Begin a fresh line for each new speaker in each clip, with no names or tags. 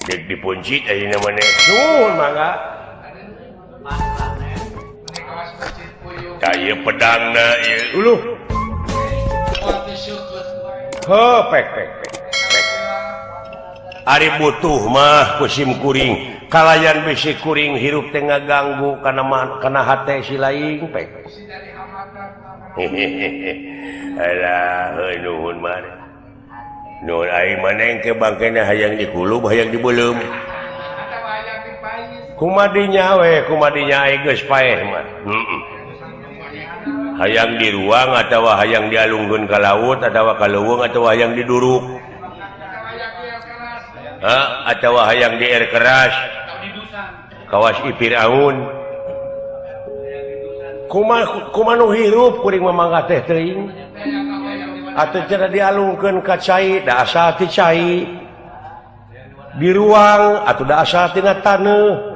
Dek dipunci ayeuna maneh. Nuhun mangga. Kaya pedangna ieu. Uluh. Pek. Ari butuh mah kusim kuring. Kalayan bisi kuring hirup teh ngaganggu kana hate si laing pek. Alah, nuhun mah. Nuhun aing maneh ke bangkena hayang dikulub hayang dibeulem. Kumadinya aing geus paeh mah. Hayang di ruang atawa hayang dialungkeun ka laut atawa ka leuweung atawa hayang diduruk. Atawa hayang di air keras. Kawas Firaun. Kumaha nu hirup kuring mamangga teh teuing. Atuh cenah dialungkeun ka cai, da asal ti cai. Di ruang atuh da asal tina taneuh.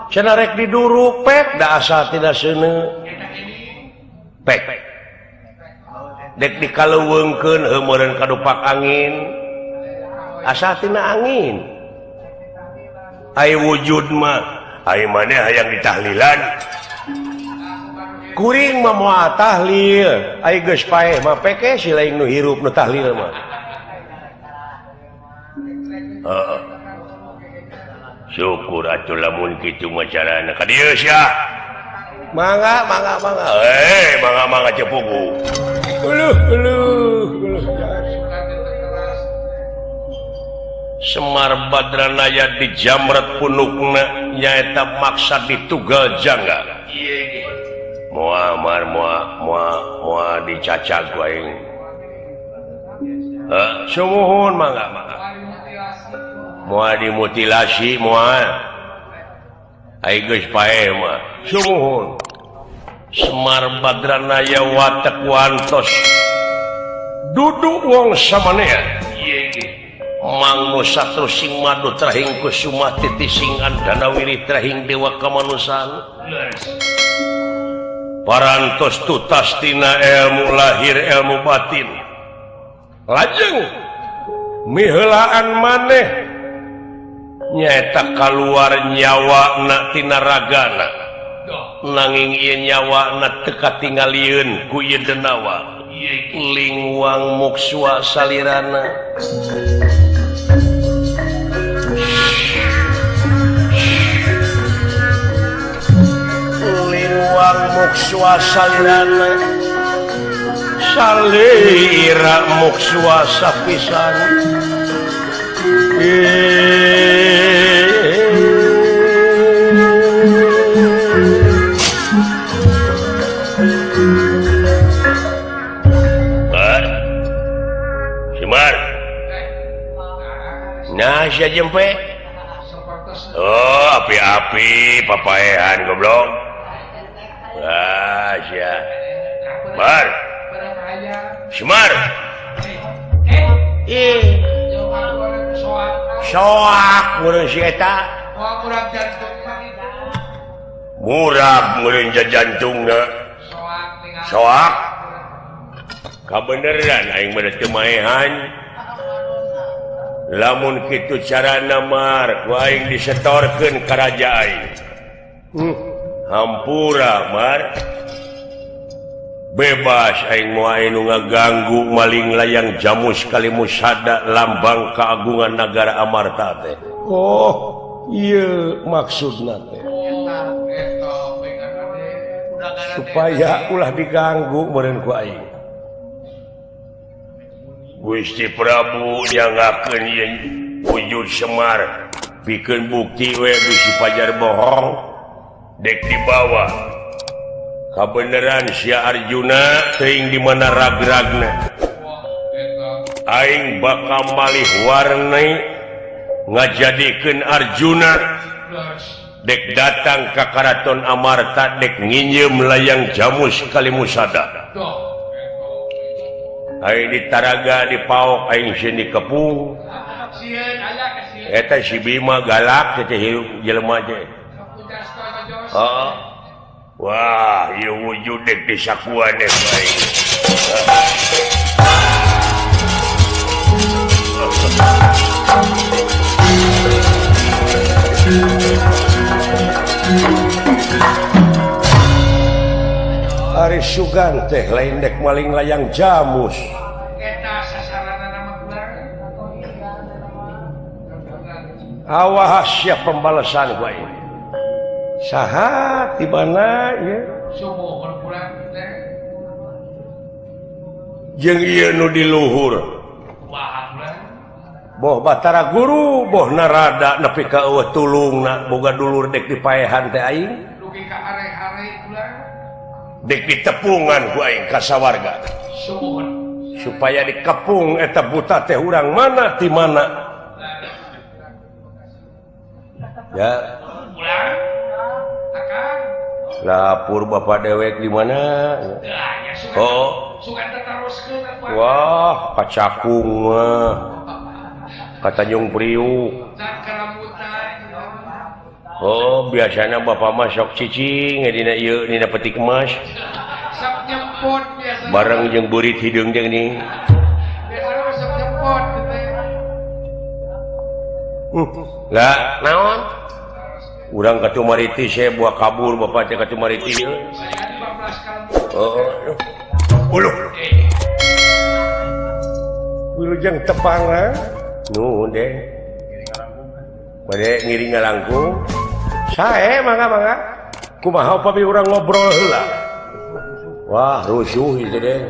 Cenah rek diduruk pek da asal tina seuneu. Pek. Dek dikaleuweungkeun heumeureun kadupak angin. Asal tina angin. Ai wujud mah ai maneh hayang ditahlilan. Kuring mah moal tahlil, ai geus paeh mah peke si laing nu hirup nu tahlil mah. Syukur atuh lamun kitu mah carana. Ka dieu sia. Mangga. Mangga cepugu. Uluh. Semar Badranaya di jamret punukna nyaeta maksad ditugal jangga. Moal dicacag ku aing. Sumuhun mangga. Moal dimutilasi moal. Aing geus paeh mah. Sumuhun. Semar Badranaya watek wantos. Duduk wong samanea. Mangno satru sing madu trahing kusuma titisingan danawiri trahing dewa kamanusan. Parantos tutas tina ilmu lahir ilmu batin. Lajeng miheulaan maneh nyaeta kaluar nyawana tina ragana. Nanging ieu nyawana teu katingalieun ku ieu denawa. Lingwang muksua salirana. Lingwang muksua salirana. Salira muksua sapisan. Nah, sia jempe. Oh, api-api papaehan goblok. Ah, sia. Mar. Semar. Soak meureun si eta. Murab meureun jantungna. Soak. Kabeneran aing meureun teu maehan. Lamun kitu carana mar ku aing disetorkeun ka raja aing. Hampura mar. Bebas aing moal anu ngaganggu maling layang jamus kalimusada lambang keagungan negara Amarta teh. Oh, ieu maksudna teh. Supaya ulah diganggu meureun ku aing. Gusti Prabu nyangakeun ieu wujud Semar pikeun bukti we bisi pajar bohong dek dibawa kabeneran sia Arjuna teuing di mana rag-ragna aing bakal malih warna ngajadikeun Arjuna dek datang ka Karaton Amarta dek nginjeum layang jamus kalimusada. Aing ditaraga dipaok aing sieun dikepung. Eta si Bima galak teh hirup jelema teh. Heeh. Wah, ieu wujud dek disakuan deh aing. Bari Sugan teh lain dek maling layang jamus. Awas siap pembalasan gue. Saha di mana ya? Jeung ieu nu di luhur. Boh Batara Guru, boh narada nepi ka eueuh tulungna boga dulur dek dipaehan teh aing. Dek ditepungan ku aing ka sawarga. Supaya dikepung eta buta teh urang mana ti mana. Ya. Lapur Bapak dewek di mana? Oh. Wah, kacakung mah. Ka Tanjung Priuk. Oh, biasanya Bapak mah sok cicing dina ieu dina peti kemas. Sok nyempot biasanya. Bareng jeung beurit hideung jeung ning. Biasana sok nyempot teh. Lah, naon? Urang ka Tumariti saya buah kabur Bapak teh ka Tumariti. Oh. Uluh. Wilujeng tepang nuhun deh. Bade ngiring ngalangkung. Sae mangga. Kumaha upami urang ngobrol heula. Wah, rusuh ieu deh.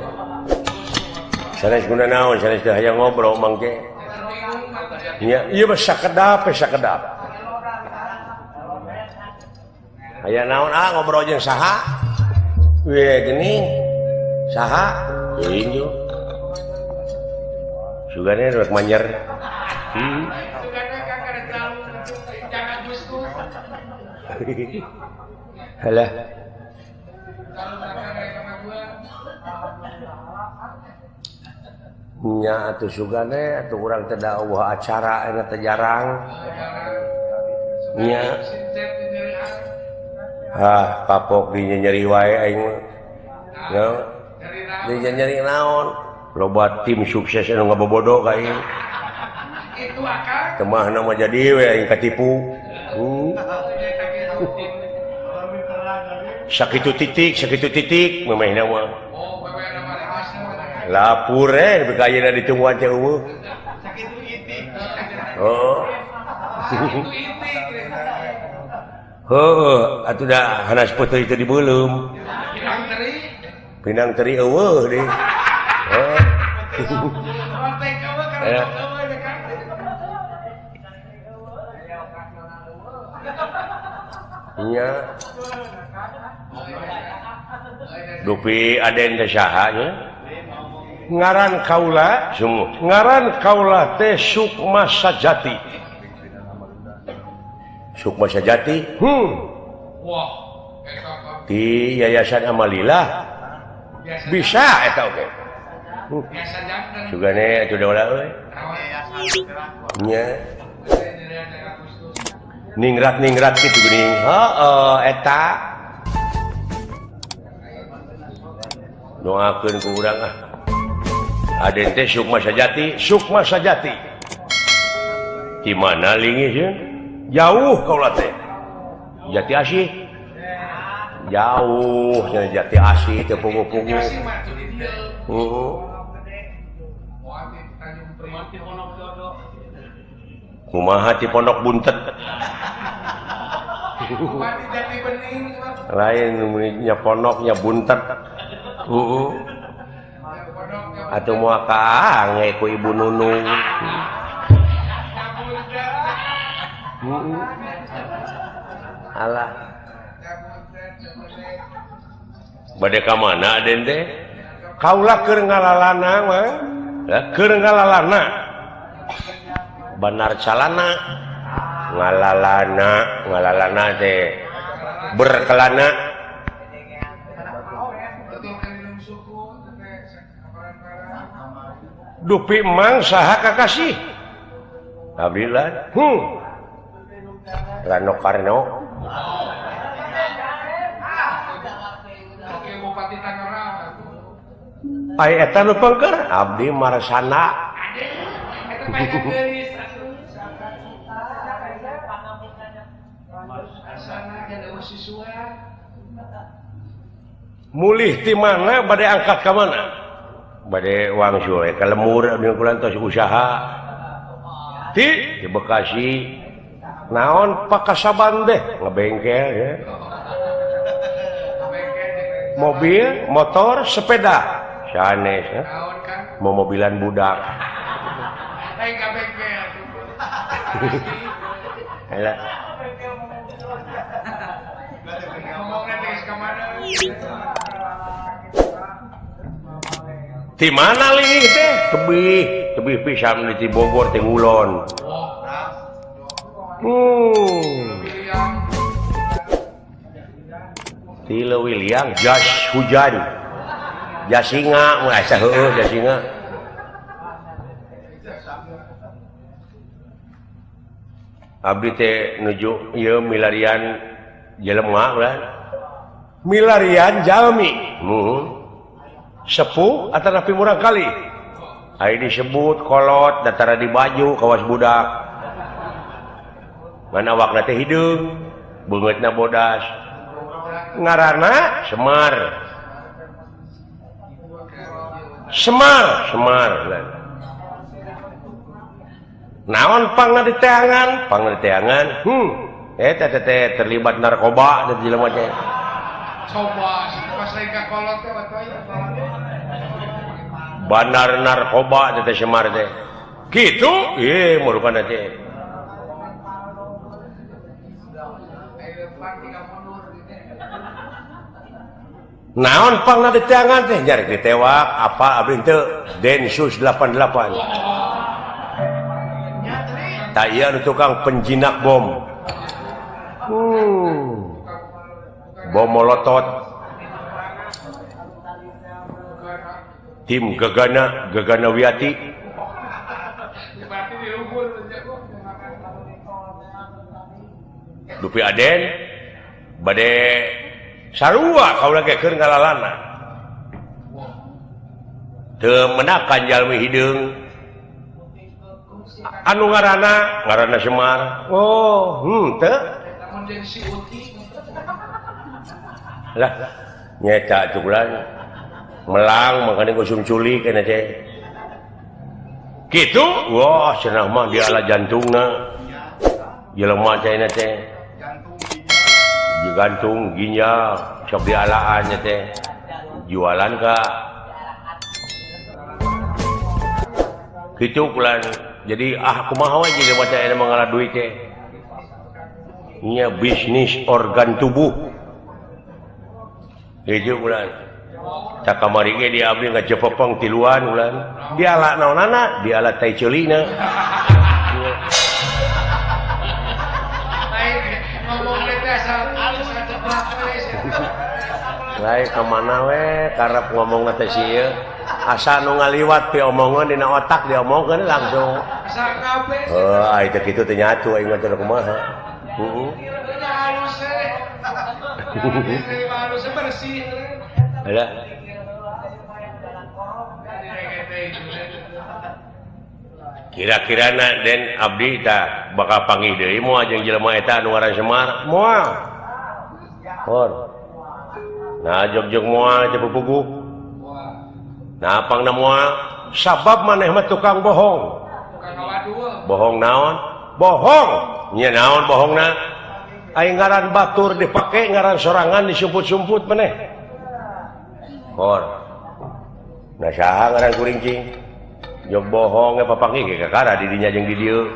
Sanes guna naon, sanes teh hayang ngobrol mangke. Nya, ieu mah sakedap. Aya naon ngobrol jeung saha? Weh geuning. Saha? Teuing yo. Sugane rek manyer. Halah. Nya atuh sugane atuh urang teh da eueuh acara eta teh jarang. Nya. Kapok di nyeri wae aing mah. Ya. Di nyeri naon? Loba tim sukses anu ngabobodo ka ieu. Itu akang. Temahna mah jadi we aing katipu. Sakitu titik memehna mah. Lapur bekayeuna ditungguan teh eueuh. Sakitu titik. Oh. Heuh, atuh da hanas peuteui teh dibeulem. Pinang teri eueuh deui. Heuh. Nya. Dupi aden teh saha nya? Ngaran kaula, sungguh. Ngaran kaula teh Sukma Sajati. Sukma Sajati? Wah. Di Yayasan Amalillah. Bisa eta oge. Sugane atuh daula euy. Nya. Ningrat kitu geuning. Heeh, eta. Doakeun ku urang ah. Aden teh Sukma Sajati. Di mana linggih ye? Jauh kaula teh. Jati Asih. Jauh nya Jati Asih teh pungu-pungu. Kumaha ti Pondok Buntet. Lain nya pondok nya buntet. Atuh moal kaange ku Ibu Nunung. Alah. Bade ka mana aden teh? Kaula keur ngalalana mah. Keur ngalalana. Benar calana. Ngalalana teh berkelana. Dupi emang saha kakasih? Abdilah. Rano Karno. Ai eta nu pangker Abdi Marsana. mulih di mana badai angkat ke mana badai wangsul ke lemur tos usaha di Bekasi naon Pakasaban deh ngebengkel ya mobil motor sepeda sanes ya mau mobilan budak di mana lih teh tebih pisan di Bogor teh ngulon di Lewiliang jas hujan jasinga merasa heueuh jasinga abdi teh nuju ieu milarian jelema urang milarian jalmi sepuh atau napi murang kali aya disebut kolot datara di baju kawas budak mana awakna teh hideung beungeutna bodas ngaranna Semar naon pangna diteangan eta teh terlibat narkoba dan jelema teh coba pas lagi ka kolot teh bandar narkoba teh Semar teh kitu ieu murukana teh naon pangna diteangan teh jarek ditewak apa abdi teu Densus 88 tak iya tukang penjinak bom bom molotov tim Gegana Wiyati Dupi Aden bade sarua kaula ge keur ngalalana teu menakan jalmi hideung anu ngaranna Semar teu lah nyeta cukulan melang makanya kusum culik kena teh kitu wah cenah mah di ala jantungna jelema cenah teh jantung ginjal sok dialaannya teh jualan ka kitu kulan jadi kumaha we jadi baca aya mangala duit teh nya bisnis organ tubuh kitu kulan tak kamari ge dia abdi ngacepepeng tiluan kulan diala naonana diala tai ceulina lain kemana we karep ngomong teh sieun asa nu ngaliwat pi omongan dina otak diomongkeun langsung ai teh kitu teh nyatu aing mah kumaha ada kira-kirana den abdi tah bakal panggih deui moal jeung jelema eta anu ngaran Semar moal nah jog-jog moal aja bubuguk nah pangna moal sabab maneh mah tukang bohong naon bohong nya naon bohongna aya ngaran batur dipake ngaran sorangan disumput-sumput maneh nah saha ngaran kuring cing jog bohong ge papanggih ge kakara di dinya jeung di dieu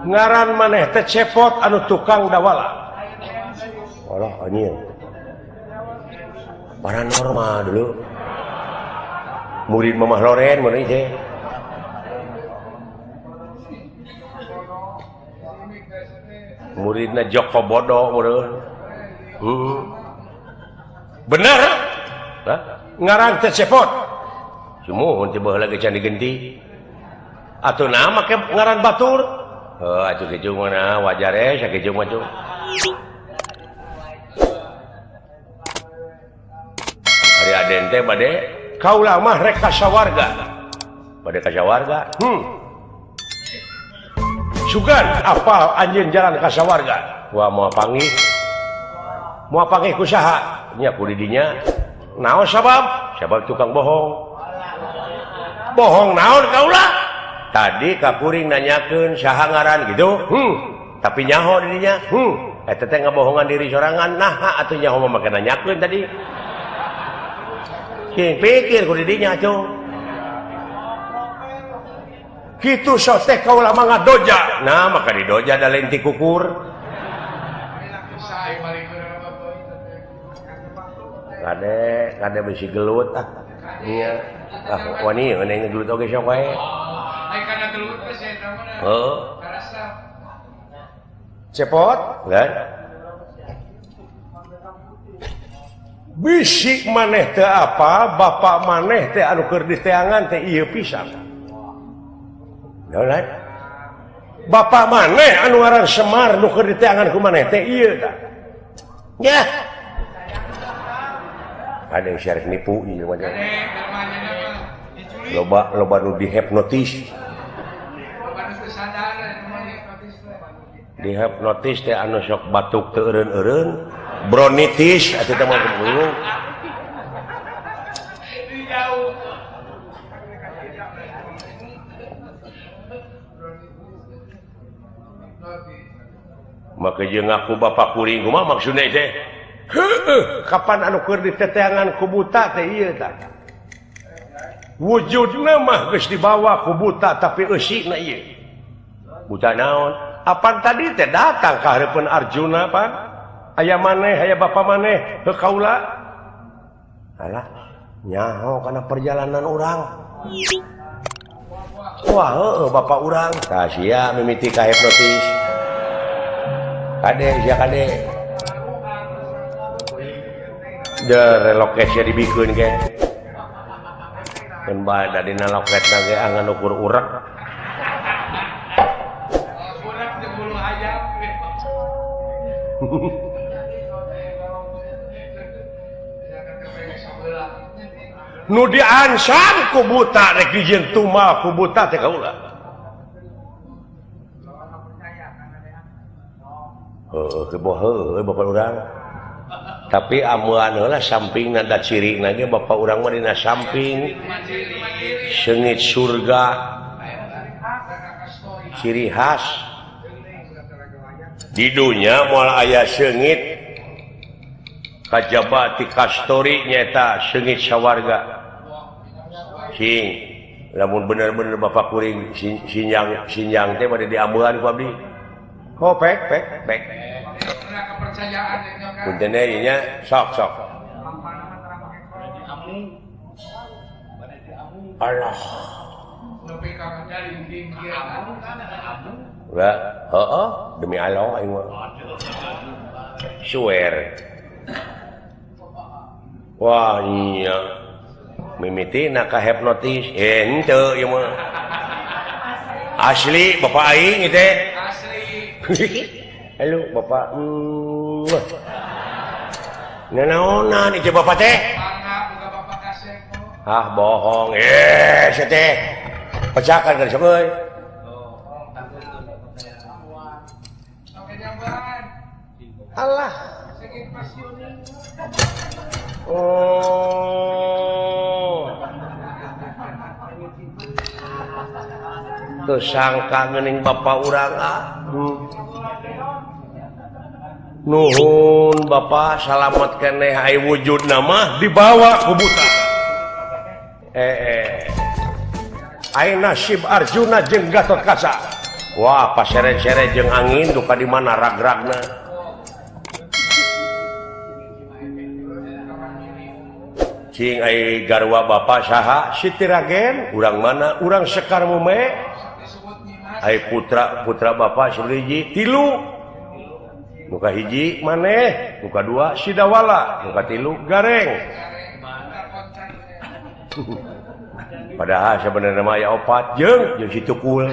ngaran maneh teh cepot anu tukang dawala walah anjing paranormal dulu murid Mamah Loren mun teh muridna Joko Bodo meureun bener ngaran teh cepot sumuhun teh baheula ge can digenti atuh naon make ngaran batur atuh kitu mana wajar sakitu mah tuh ari aden teh bade kaula mah rek kasawarga bade kasawarga sugan apal anjeun jalan kasawarga mau panggil ku saha nya ku didinya naon sabab tukang bohong naon kaula tadi ka kuring nanyakeun saha ngaran gitu tapi nyaho didinya eta teh ngabohongan diri sorangan nah atuh nyaho mah make nanyakeun tadi pikir ku didinya atuh kitu sotek kaula mah ngadoja nah maka didoja da lain ti kukur kade bisi gelut iya wani ngeuneng gelut oge sok wae ai kana gelut teh eta mah karasa cepot kan bisi maneh teh apa bapak maneh teh anu keur diteangan teh ieu pisan Daulat bapak maneh anu ngaran Semar nu keur diteangan ku maneh teh ieu tah ya ada yang syarif nipu ieu mah loba nu dihipnotis dihipnotis teh anu sok batuk teu eureun-eureun bronitis atuh teh mah bingung maka jeung aku bapak kuring kumaha maksudna teh kapan anu keur diteteangan ku buta teh ieu tah wujudna mah geus dibawa ku buta tapi eusina ieu buta naon apan tadi teh datang ka hareupeun Arjuna pan aya maneh aya bapa maneh teu kaula alah nyaho kana perjalanan urang wah heueuh bapak urang tah sia mimiti ka hipnotis kade sia kade de relokasi dibikeun ge mun bada dina loketna ge angan ukur urak urak jeung bulu hayam nu diancam ku buta rek dijieun tumal ku buta teh kaula heueuh bapak urang tapi amuan heula sampingna da cirina ge bapak urang mah dina samping seungit surga ciri khas di dunya moal aya seungit kajaba ti kastori nyata seungit sawarga sing lamun bener-bener bapak kuring sinjang teh bade diambeun ku abdi oh pek kepercayaan punten ieu nya sok Allah nepi ka menjadi pinggiran ulah heueuh demi Allah aing mah swear wah iya mimitina ka hipnotis henteu ieu mah asli bapak aing teh asli halo bapak nanaonan ieu bapak teh ah bohong sia teh pecahkan geus euy Allah oh teu sangka geuning bapak urang nuhun bapak salamet keneh ai wujudna mah dibawa ku buta ai nasib Arjuna jeung Gatotkaca wah pasere-sere jeung angin duka di mana rag-ragna cing ai garwa bapak saha Siti Ragen urang mana urang Sekar Mume ai putra bapak sabeureun tilu nuka hiji maneh nuka dua Sidawala nuka tilu Gareng padahal sebenarnya mah aya opat jeung si Tukul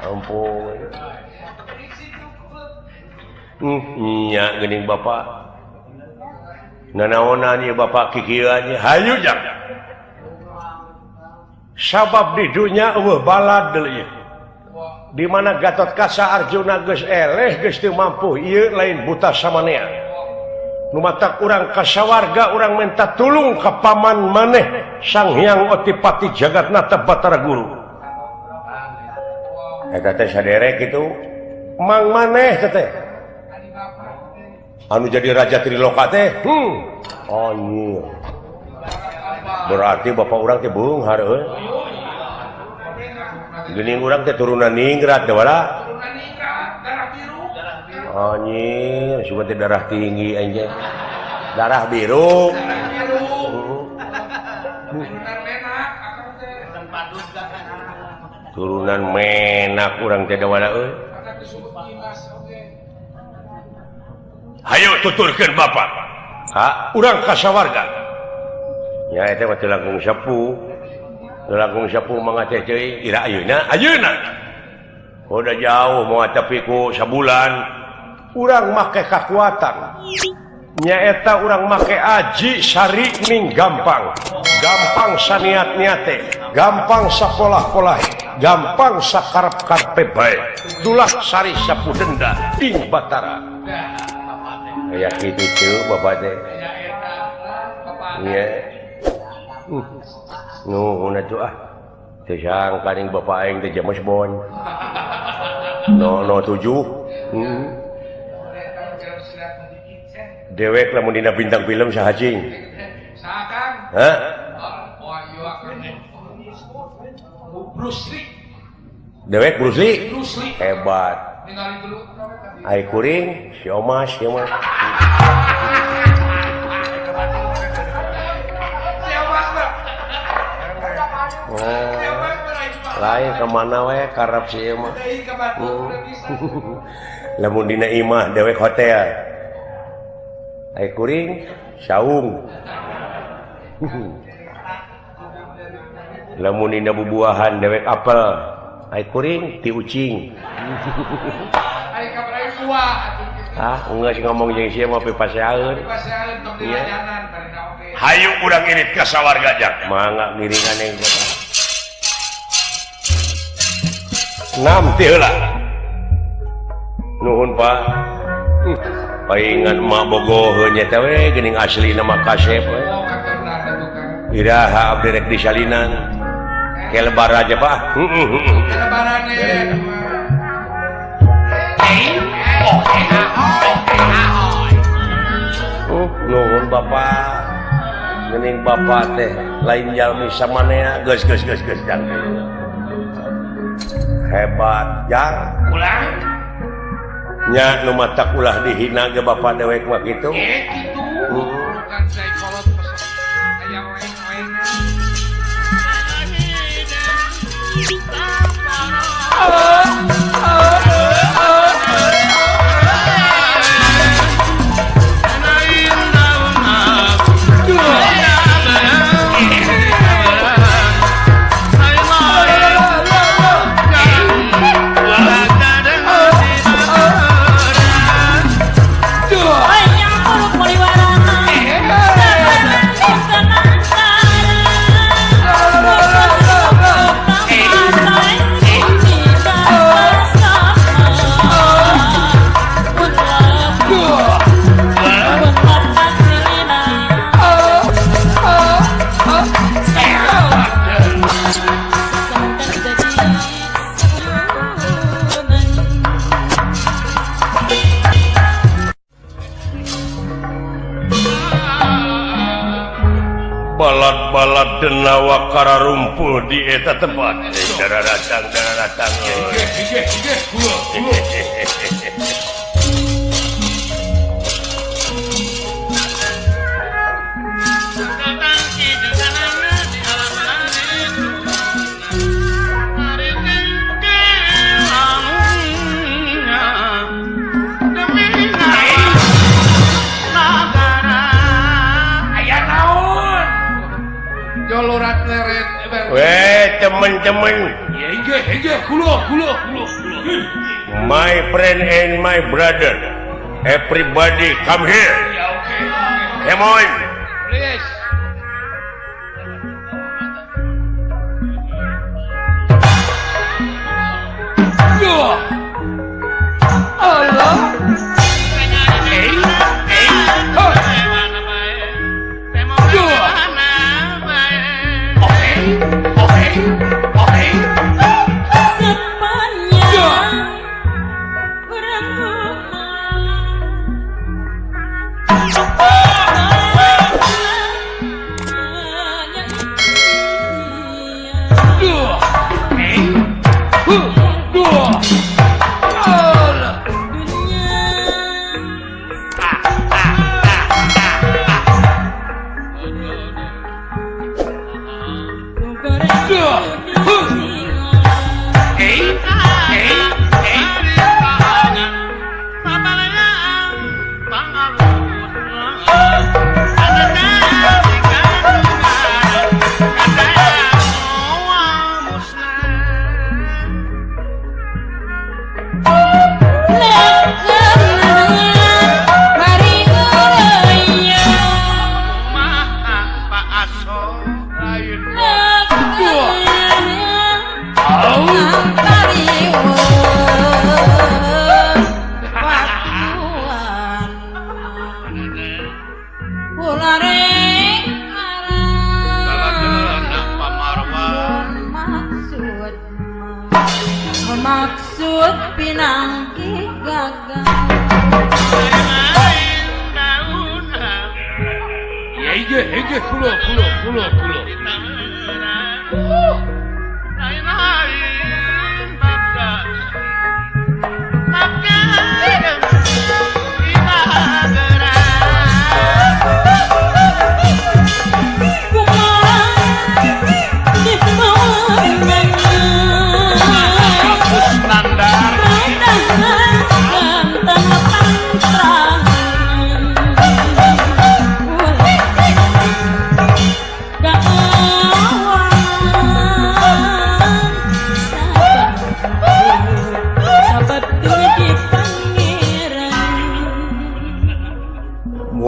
ampun nya geuning bapak nanaonan ieu bapak kikieuan hayu jang sabab di dunia balad deui di mana Gatot Kaca Arjuna geus eleh geus teu mampu ieu lain buta samanea nu matak urang kasawarga urang minta tulung ka paman maneh Sang Hyang Otipati Jagatnata Batara Guru eta teh saderek kitu mang maneh teh anu jadi raja Triloka teh anjir berarti bapak urang teh beunghar euy geuning urang teh turunan ningrat teh wala anjir suka teh darah tinggi anjing darah biru turunan menak urang teh da wala euy hayu tuturkeun bapak urang kasawarga nya eta mah teu langkung sapu mangga teh ceuy ira ayeuna udah jauh mau tapi ku sabulan urang make kakuatan nyaeta urang make aji sari ning gampang saniat-niat teh gampang sapolah-polah gampang sakarep-karepe bae dulah sari sapu denda ing Batara aya kitu teu bapak teh nya nuhun atuh teu sangka ning bapak aing teh James Bond no 7 dewek lamun dina bintang film saha cing hah dewek Bruce Lee hebat ai kuring si Omas lain kemana we karep si ieu mah lamun dina imah dewek hotel ai kuring saung lamun dina bubuahan dewek apel ai kuring ti ucing ai kabar buah geus ngomong jeung sia mah pipaseaeun hayu urang irit ka sawarga jak mangga ngiringan yang namti heula nuhun Pak paingan emak bogoheun nya teh we geuning aslina mah kasep we iraha abdi rek di salinan ke lebar aja Pak lebaran nuhun Bapak geuning Bapak teh lain jalmi samanea geus jang hebat jang ulah nya nu matak ulah dihina ge bapak dewek mah kitu kitu bukan psikolog aya balad denawa kararumpul di eta tempat darah datang teman-teman my friend and my brother everybody come here come on please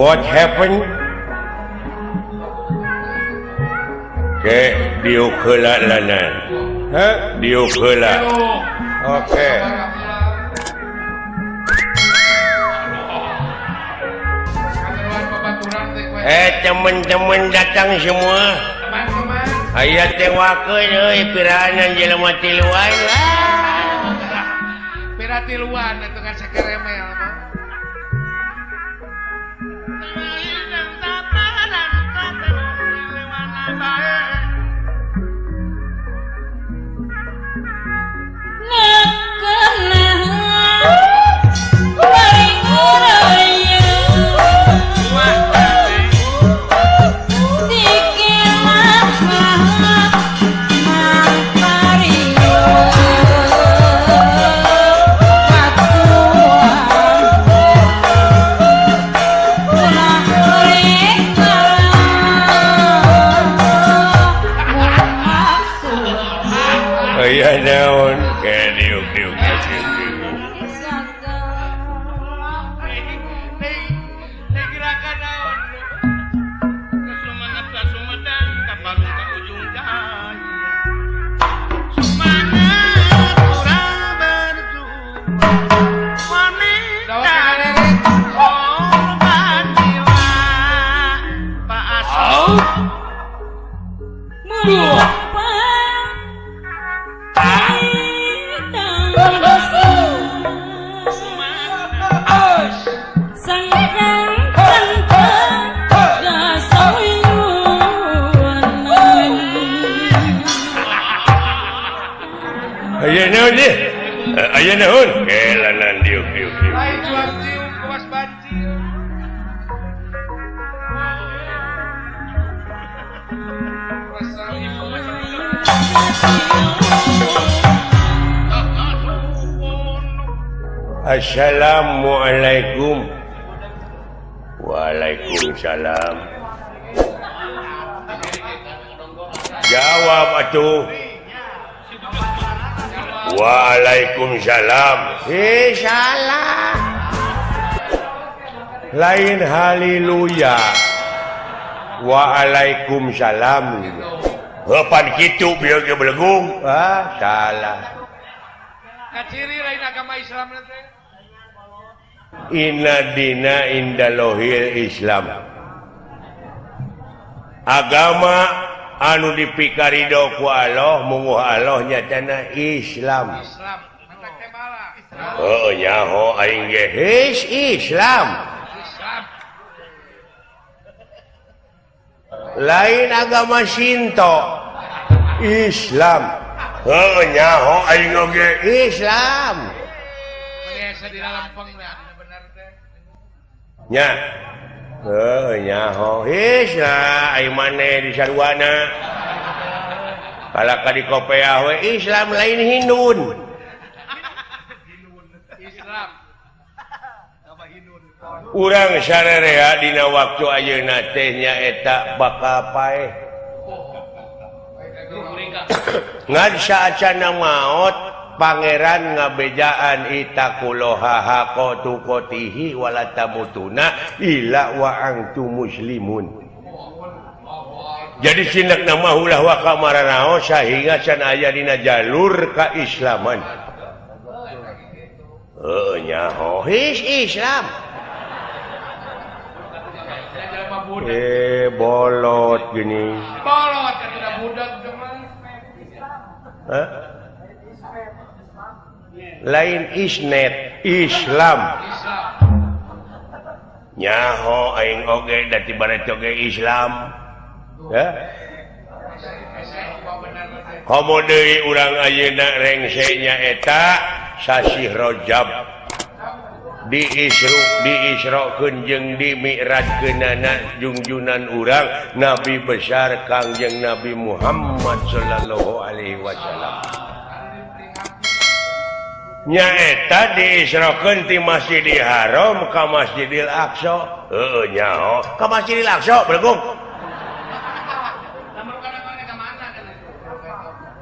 What happened? Diuk heula lanan. Diuk heula. Oke. Teman-teman datang semua. Aya teh wakeun euy pirahanan jelema tiluan lah.
Pira tiluan atuh kan sakeremel mah.
Naon aya naon kelanan diuk
lain jual cium kuas banci
Assalamualaikum. Waalaikumsalam. Jawab atuh. Waalaikumsalam. Salah. Lain haleluya. Waalaikumsalam. Pan kitu bieu ge belegung. Salah.
Kaciri lain agama Islam teh.
Inna dina indalohil Islam. Agama anu dipikarido ku Allah munguh Allah nyatana Islam.
Islam. Mentak teh bala.
Heuh nyaho aing ge Islam.
Islam.
Lain agama Shinto. Islam. Heuh nyaho aing ge Islam.
Biasa di dalam penglah benar teh.
Nya. Heuh nyaho Islam ai mane di saruana. Kalaka di Kopiah we Islam lain Hindun.
Islam. Apa Hindun?
Urang sarerea dina waktu ayeuna teh nyaeta bakal paeh. Ngan saacana maot pangeran ngabejaan itakuloha hakotukotihi walatamutuna illa wa antum muslimun. Jadi sinak nama ulah wa kamaranaho sehingga can aya dina jalur kaislaman. Nyaho Islam. Bolot gini.
Bolot kan udah budak teman.
Lain isnet. Islam nyaho aing oge da tibaraet oge Islam ya komo deui urang ayeuna rengse nyaeta sasi Rajab diisrokeun jeung dimi'rajkeunana junjunan urang Nabi besar Kangjeng Nabi Muhammad sallallahu alaihi wasallam nyaeta diisrokeun ti Masjidil Haram ka Masjidil Aqsa heueuh nyaho ka Masjidil Aqsa Belgung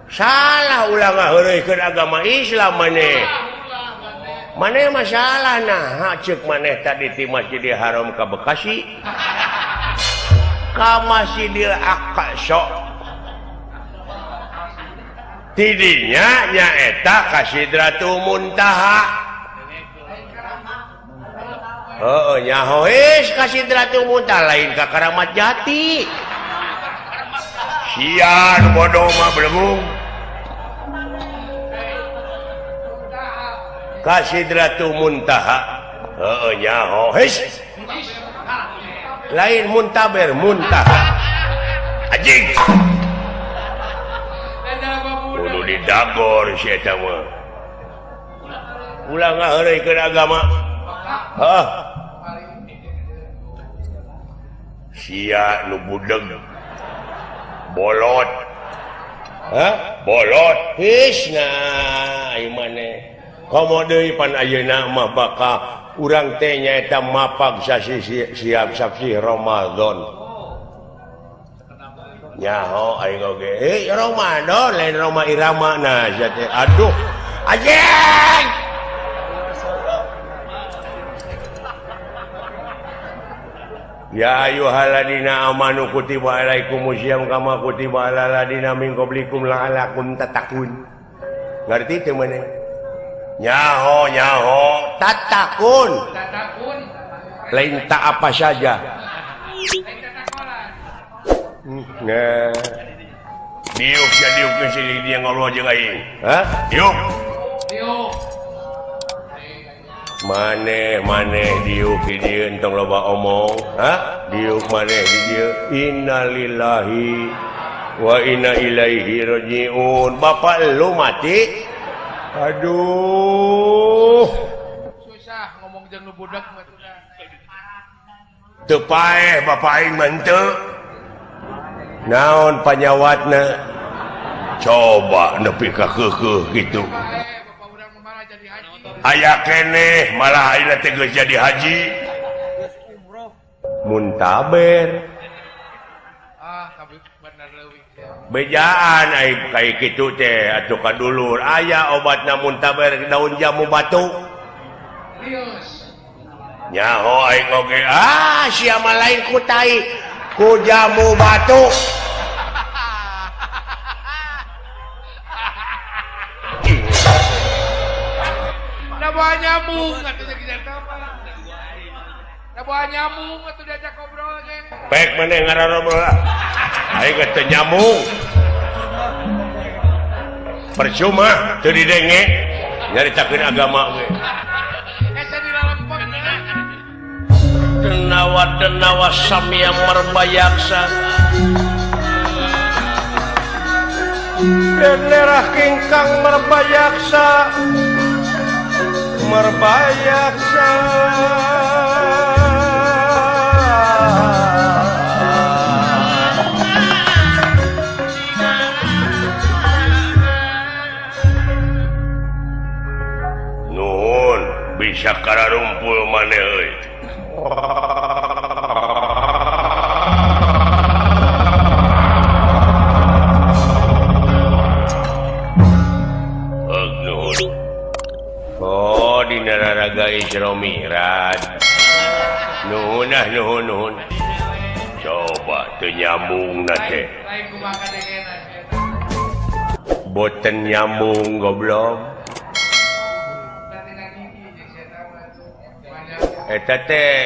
salah ulah ngaheureukeun agama Islam maneh maneh masalah nah ceuk maneh tadi ti Masjidil Haram ka Bekasi ka Masjidil Aqsa tidinya nyaeta ka Sidratul Muntaha heueuh nyaho ka Sidratul Muntaha lain ka Karamat Jati sian bodoh mah belum ka Sidratul Muntaha heueuh nyaho lain muntaber muntaha anjing kudu didagor si eta mah ulah ngaheureukeun agama heuh sia nu budeg bolot bolot nah ieu maneh komo deui pan ayeuna mah bakal urang teh nyaeta mapag siap sasi Ramadan nyaho aing oge Ramadan lain Roma Irama nah teh aduh anjing ya ayyuhalladzina amanu kutiba alaikumusiyam kama kutiba alal ladzina min qablikum la'allakum tattaqun ngarti teu maneh nyaho tatakun lain tak apa saja nah diuk jadiuk ke sini dia ngobrol aja aing hah diuk maneh diuk di dieu entong loba omong hah diuk maneh di dieu innalillahi wa inna ilaihi rajiun bapak lu mati aduh susah ngomong jeung nu budak mah teu paeh bapak aing mah teu naon panyawatna coba nepi ka keukeuh kitu aya keneh malah ayeuna teh geus jadi haji muntaber bejaan aing kai kitu teh atuh kadulur aya obatna muntaber daun jamu batu nyaho aing oge sia mah lain ku tai ku jamu batu da bawa nyamuk atuh diajak apa da bawa nyamuk atuh diajak ngobrol ge pek maneh ngarobrol aing geus teu nyambung percuma teu didenge nyaritakeun agama we denawa sami yang merbayaksa denerah kingkang merbayaksa nuhun bisa kararumpul maneh euy oh dina raraga Isra Mi'raj nuhun coba teu nyambungna teh boten nyambung goblok eta teh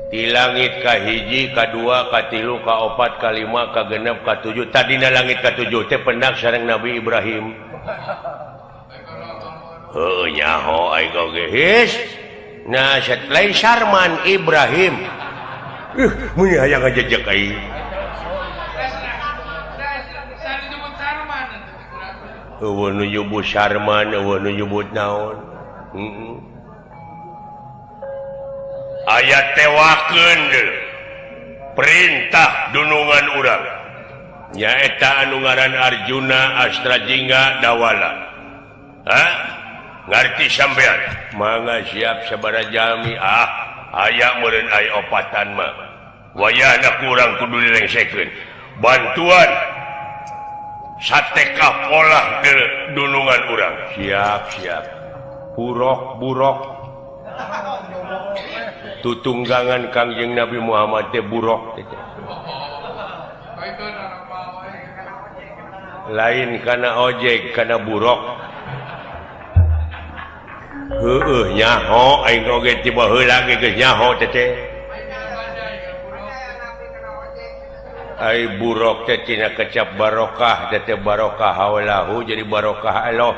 di langit ka hiji ka dua ka tilu ka opat ka lima ka genep ka tujuh tadina langit ka tujuh teh pendak sareng Nabi Ibrahim nyaho aing oge his. Nah, lain Sarman Ibrahim. Mun hayang ngajejek aing. Eueuh nu nyebut Sarman, eueuh nu nyebut naon. Aya tewakeun perintah dunungan urang. Nyaeta anu ngaran Arjuna Astrajingga Dawala. Hah? Ngarti sampean? Mangga siap sabaraha jalmi aya meureun aya opatan mah. Wayahna kurang kudu dilengsekeun. Bantuan satekah pola dunungan urang. Siap. Burok. Tutunggangan Kangjeng Nabi Muhammad teh burok teh. Lain kana ojek kana burok. Nyaho aing oge tiba heula geus nyaho teh. Ai burok teh tina kecap barokah teh barokah haulahu jadi barokah Allah.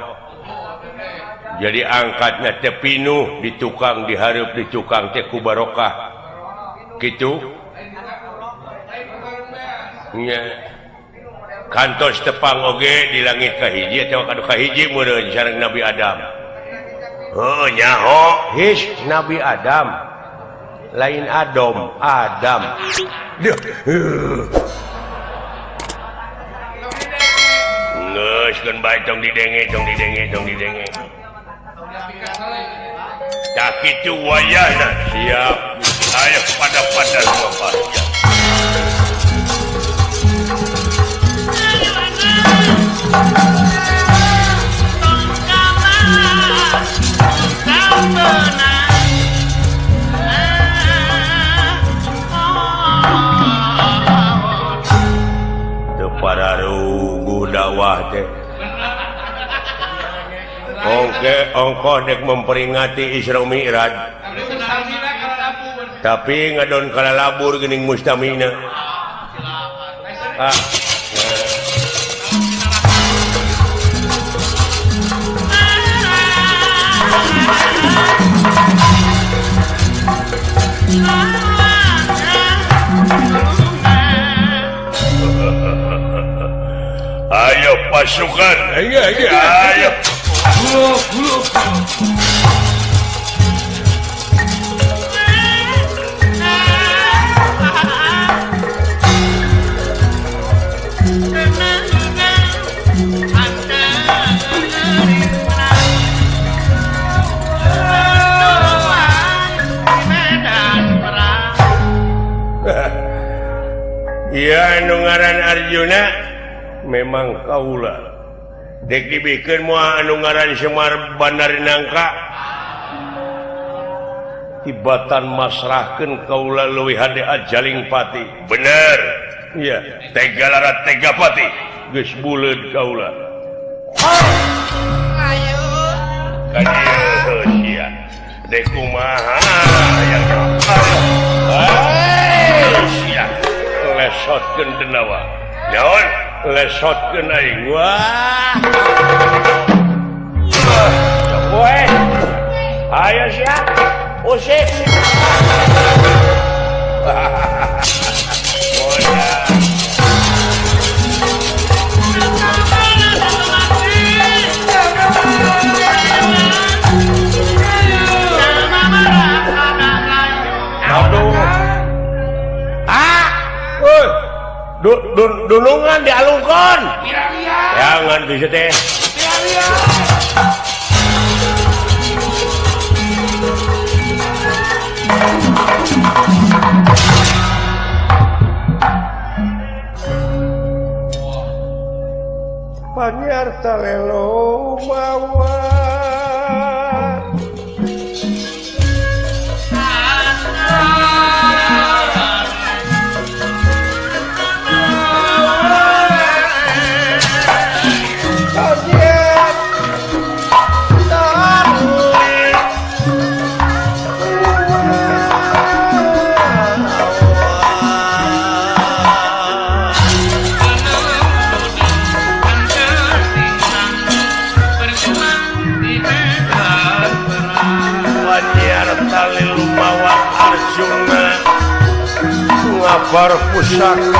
Jadi angkatna teh pinuh di tukang dihareup di tukang teh ku barokah. Kitu. Nya. Kantos tepang oge di langit kahiji teh kadu kahiji meureun sareng Nabi Adam. Nyaho his Nabi Adam lain Adam geus keun bae tong didenge tak kitu wayahna siap aya pada semua parja para ruguh dakwah teh. Ongko dek memperingati Isra Mi'raj. Tapi ngadon kala labur geuning mustamina. Ayo pasukan, ayo. Ya anu ngaran Arjuna memang kaula dek dibikeun moal anu ngaran Semar Bandar Nangka tibatan masrahkeun kaula leuwih hade ajaling pati bener iya tega larat tega pati geus buleud kaula ayo kadieu sia dek kumaha yang sia lesotkeun denawa naon lesotkeun aing wah poe ayo sia usik dunungan dialungkan jangan bisa teh panyarta lelo bawa tali lumawa Arjuna ngabar pusaka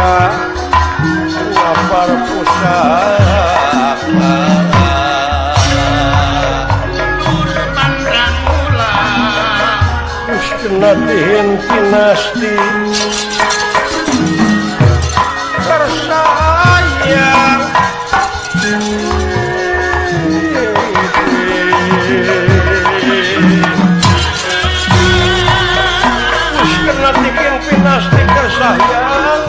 Nadihin kinasti tersayang nadihin kinasti tersayang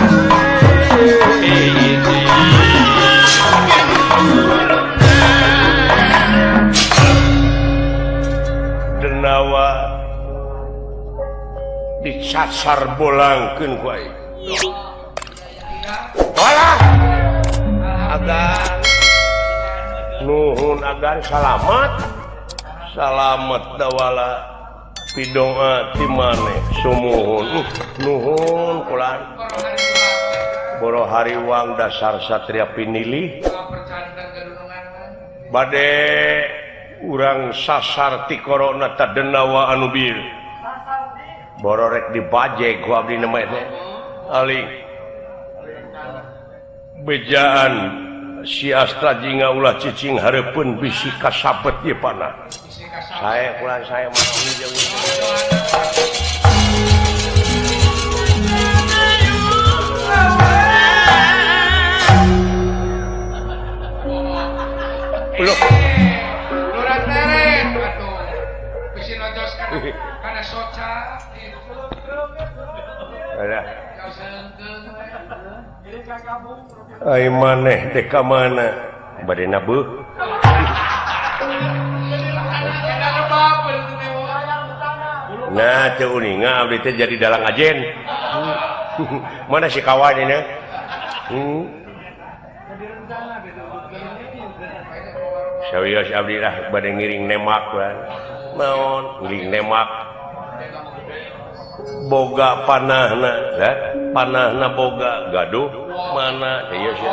denawa dicasar bolangkeun ku aing. Walah. Agan. Nuhun agan salamet. Salamet da wala pidoa ti maneh sumuhun. Nuhun kulan. Boro hariwang dasar satria pinilih. Bade urang sasar ti korona tadenawa anu bir. Bororek dibajek ku abdi nama teh aling bejaan si Astra jinga ulah cicing hareupeun bisi kasabet ieu panah saya kulan saya mah jeung Loh
Lurang teret atuh bisi nojoskan kana soca
ai maneh teh ka mana bade nabeuh nah teu uninga abdi teh jadi dalang ajen mana si kawan ini sawios abdi lah bade ngiring nemak kan naon ngiring nemak boga panahna panahna boga gaduh mana ieu sia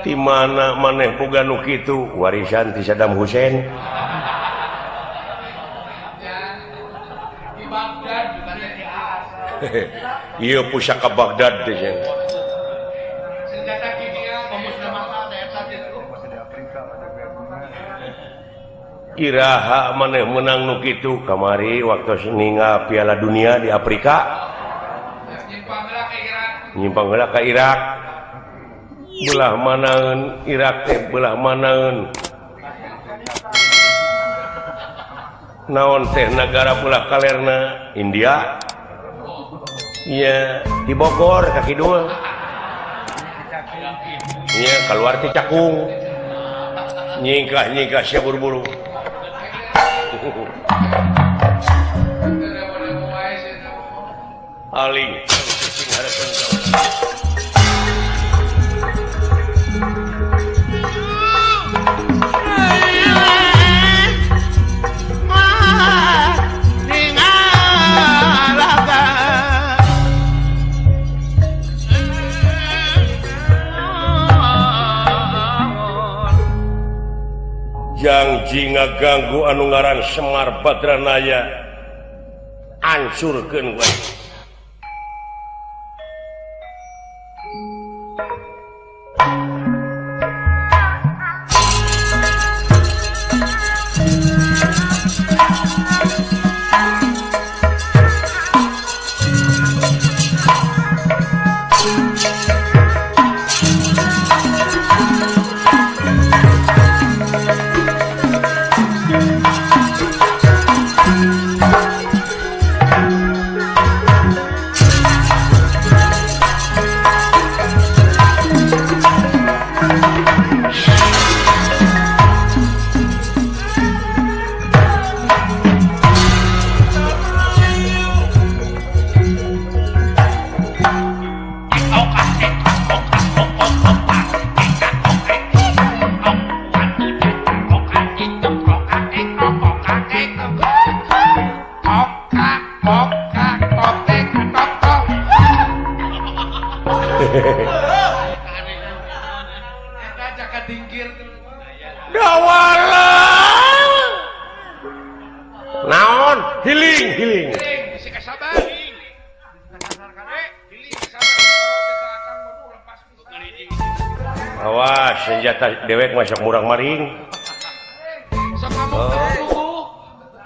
di mana maneh boga nu kitu warisan ti Saddam Hussein di Baghdad bukannya di As ieu pusaka Baghdad teh senjata kimia pemusnah massal eta itu masih di Afrika iraha maneh menang nu kitu kamari waktu ninggal Piala Dunia di Afrika nyimpang heula ka Irak belah manaeun Irak teh belah manaeun naon teh negara belah kalerna India iya di Bogor kaki dua iya keluar ti Cakung nyingkah sia buru-buru aling cicing hareupeun janji ngaganggu anu ngaran Semar Badranaya ancurkeun we Dawala. Naon? Healing.
Bisi kasabar.
Awas, senjata dewek masuk murang maring.
Sok kamu kuku.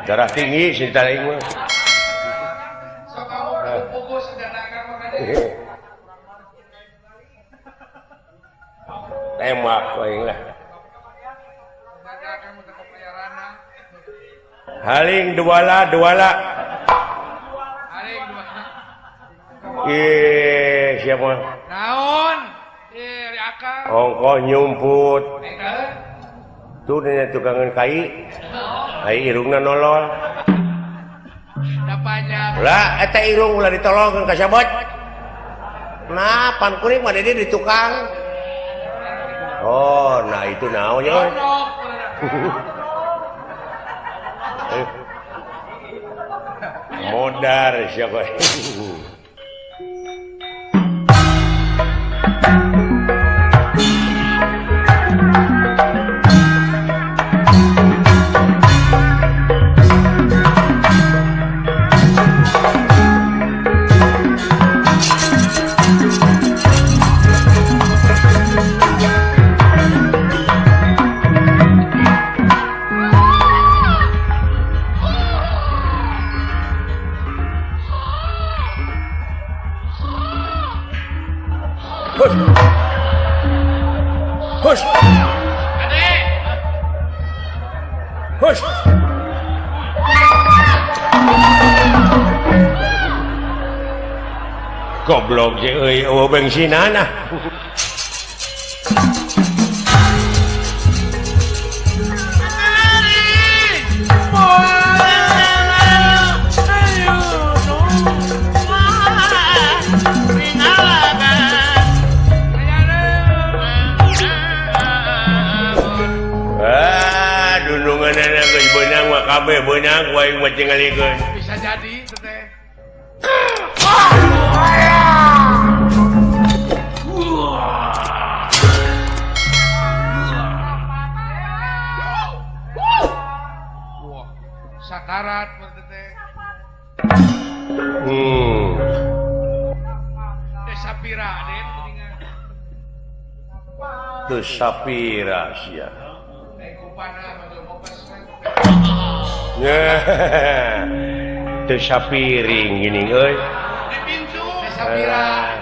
Darah tinggi senjata aing mah.
Sok kamu kuku senjata kamu kan.
Tembak aing lah.
Senjata kamu tetap peliharana.
Haling duala.
Haling dua.
Siapa?
Naon? Di akal.
Ongkoh nyumput.
Enggal.
Tuh nya tukangan kai. Kai irungna nolol.
Dapanya.
Lah eta irung ulah ditolongkeun ka sabot. Nah, pan kuring mah di tukang. Oh, nah itu naon ya. Modar siapa? Hush.
Adek.
Hush. Goblok je euy eueuh bensinana. Kabeh beunang wae mah cengalikeun.
Bisa jadi teh. Wah, sakarat teh. Teh Sapira Den geuningan.
Teu Sapira sia.
Kupana mah
Teu sapiring gini euy.
di pintu Teh Sapira.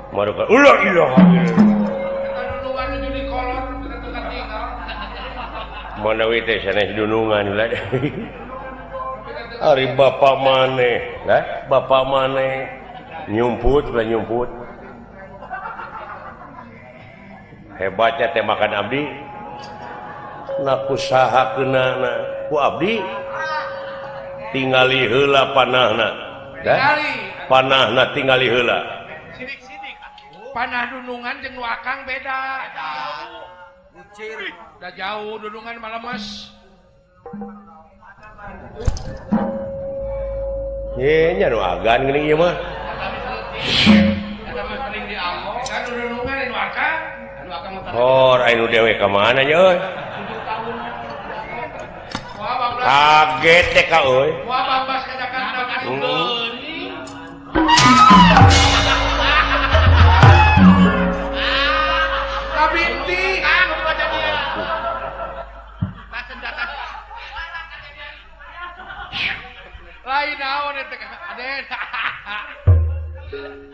Maruka ulah ilaha
Dudungan nu di kolor tukar tinggal.
mana we teh sanes dunungan ulah. Ari bapak maneh, lah bapak maneh nyumput lah nyumput. Hebatnya teh makan abdi. Nakusahakeunana ku abdi tingali heula panahna. Panahna tingali heula.
Sidik-sidik panah dunungan jeung nu akang beda. Ucir udah jauh dunungan malemes.
Ye nya nu agan geuning ieu mah.
Ada mah sering diamong kan dunungan nu akang. Anu akang mah
Hor anu dewe ka mana nya euy? Kaget teh ka euy.
Wah babas ka Jakarta geuning. Kabinti kan baca dia. Senjata. Lain naon eta Aden.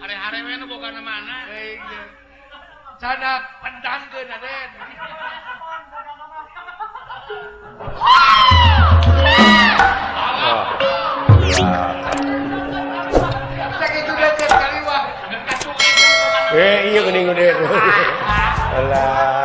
Are-are we nu boga na mana? Sana pendangkeun Aden. Sakitu deket kali wah.
Iya geuning gede. Alah.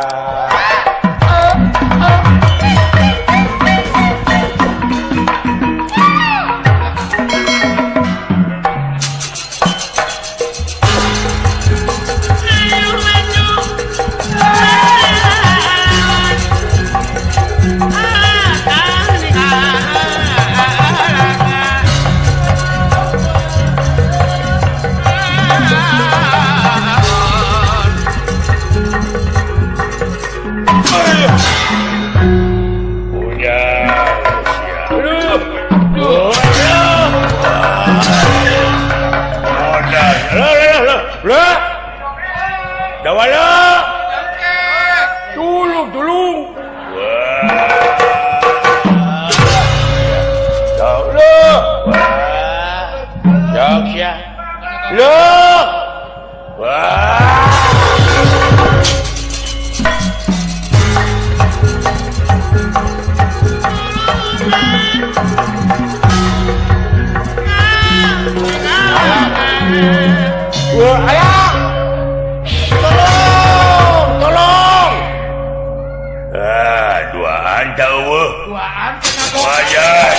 Duaan tahu.
Duaan kenapa?
Wajar.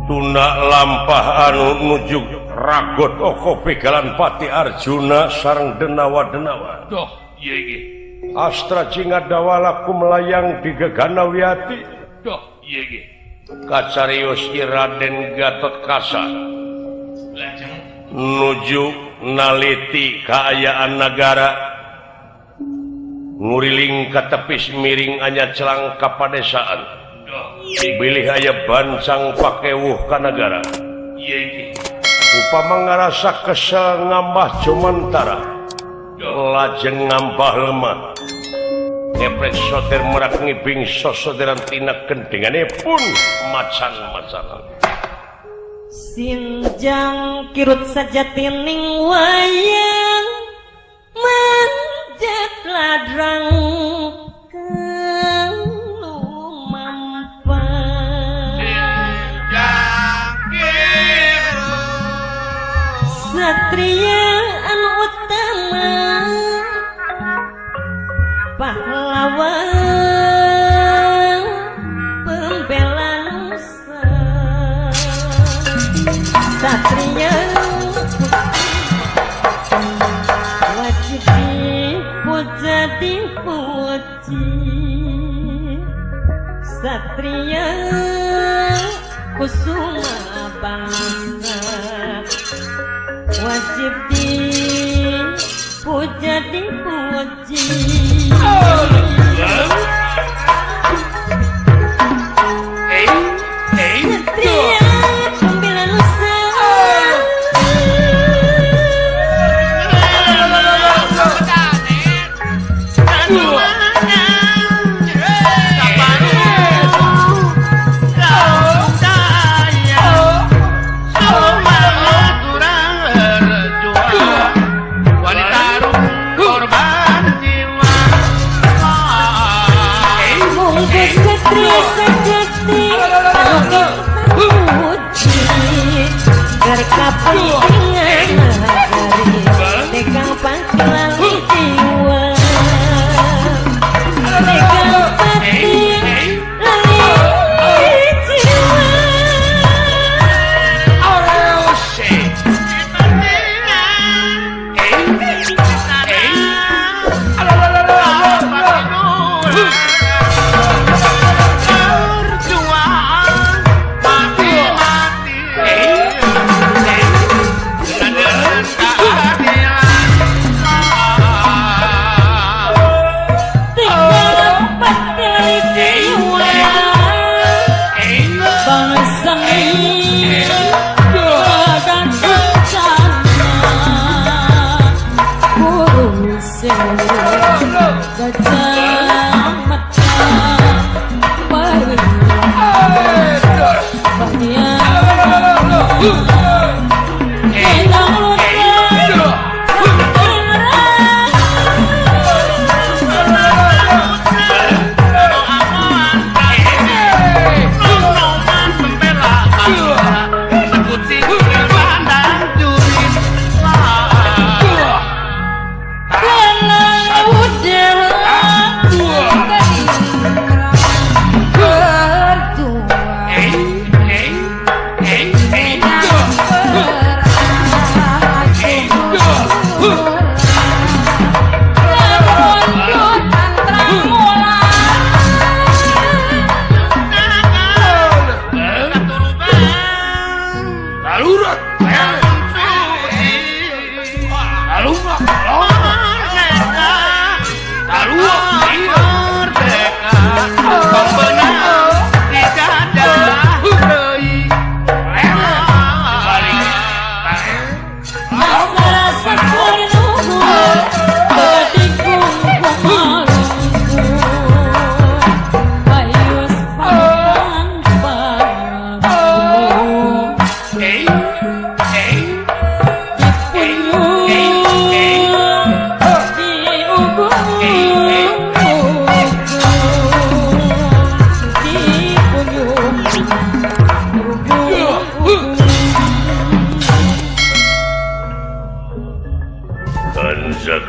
Tuna lampah anu nuju ragot oko pegalan Pati Arjuna sareng denawa-denawa.
Doh, iya iya.
Astra Cingadawala melayang di Gegana Wiyati.
Doh, iya iya.
Kacarios Raden Gatotkaca nuju naliti kaayaan negara nguriling ka tepis miring anya celang ka padesaan bilih aya bancang pakewuh ka negara upama ngarasa kesel ngambah cumentara lajeng ngambah lemah Eprek soter merak ngibing sosoderan tina kendengane pun macan-macanan.
Sinjang kirut saja tining wayang manjat ladrang kang lumampah.
Sinjang kirut
satria anu utama pahlawan pembela nusa satria wajib dipuja dipuji satria kusuma bangsa wajib dipuja dipuji.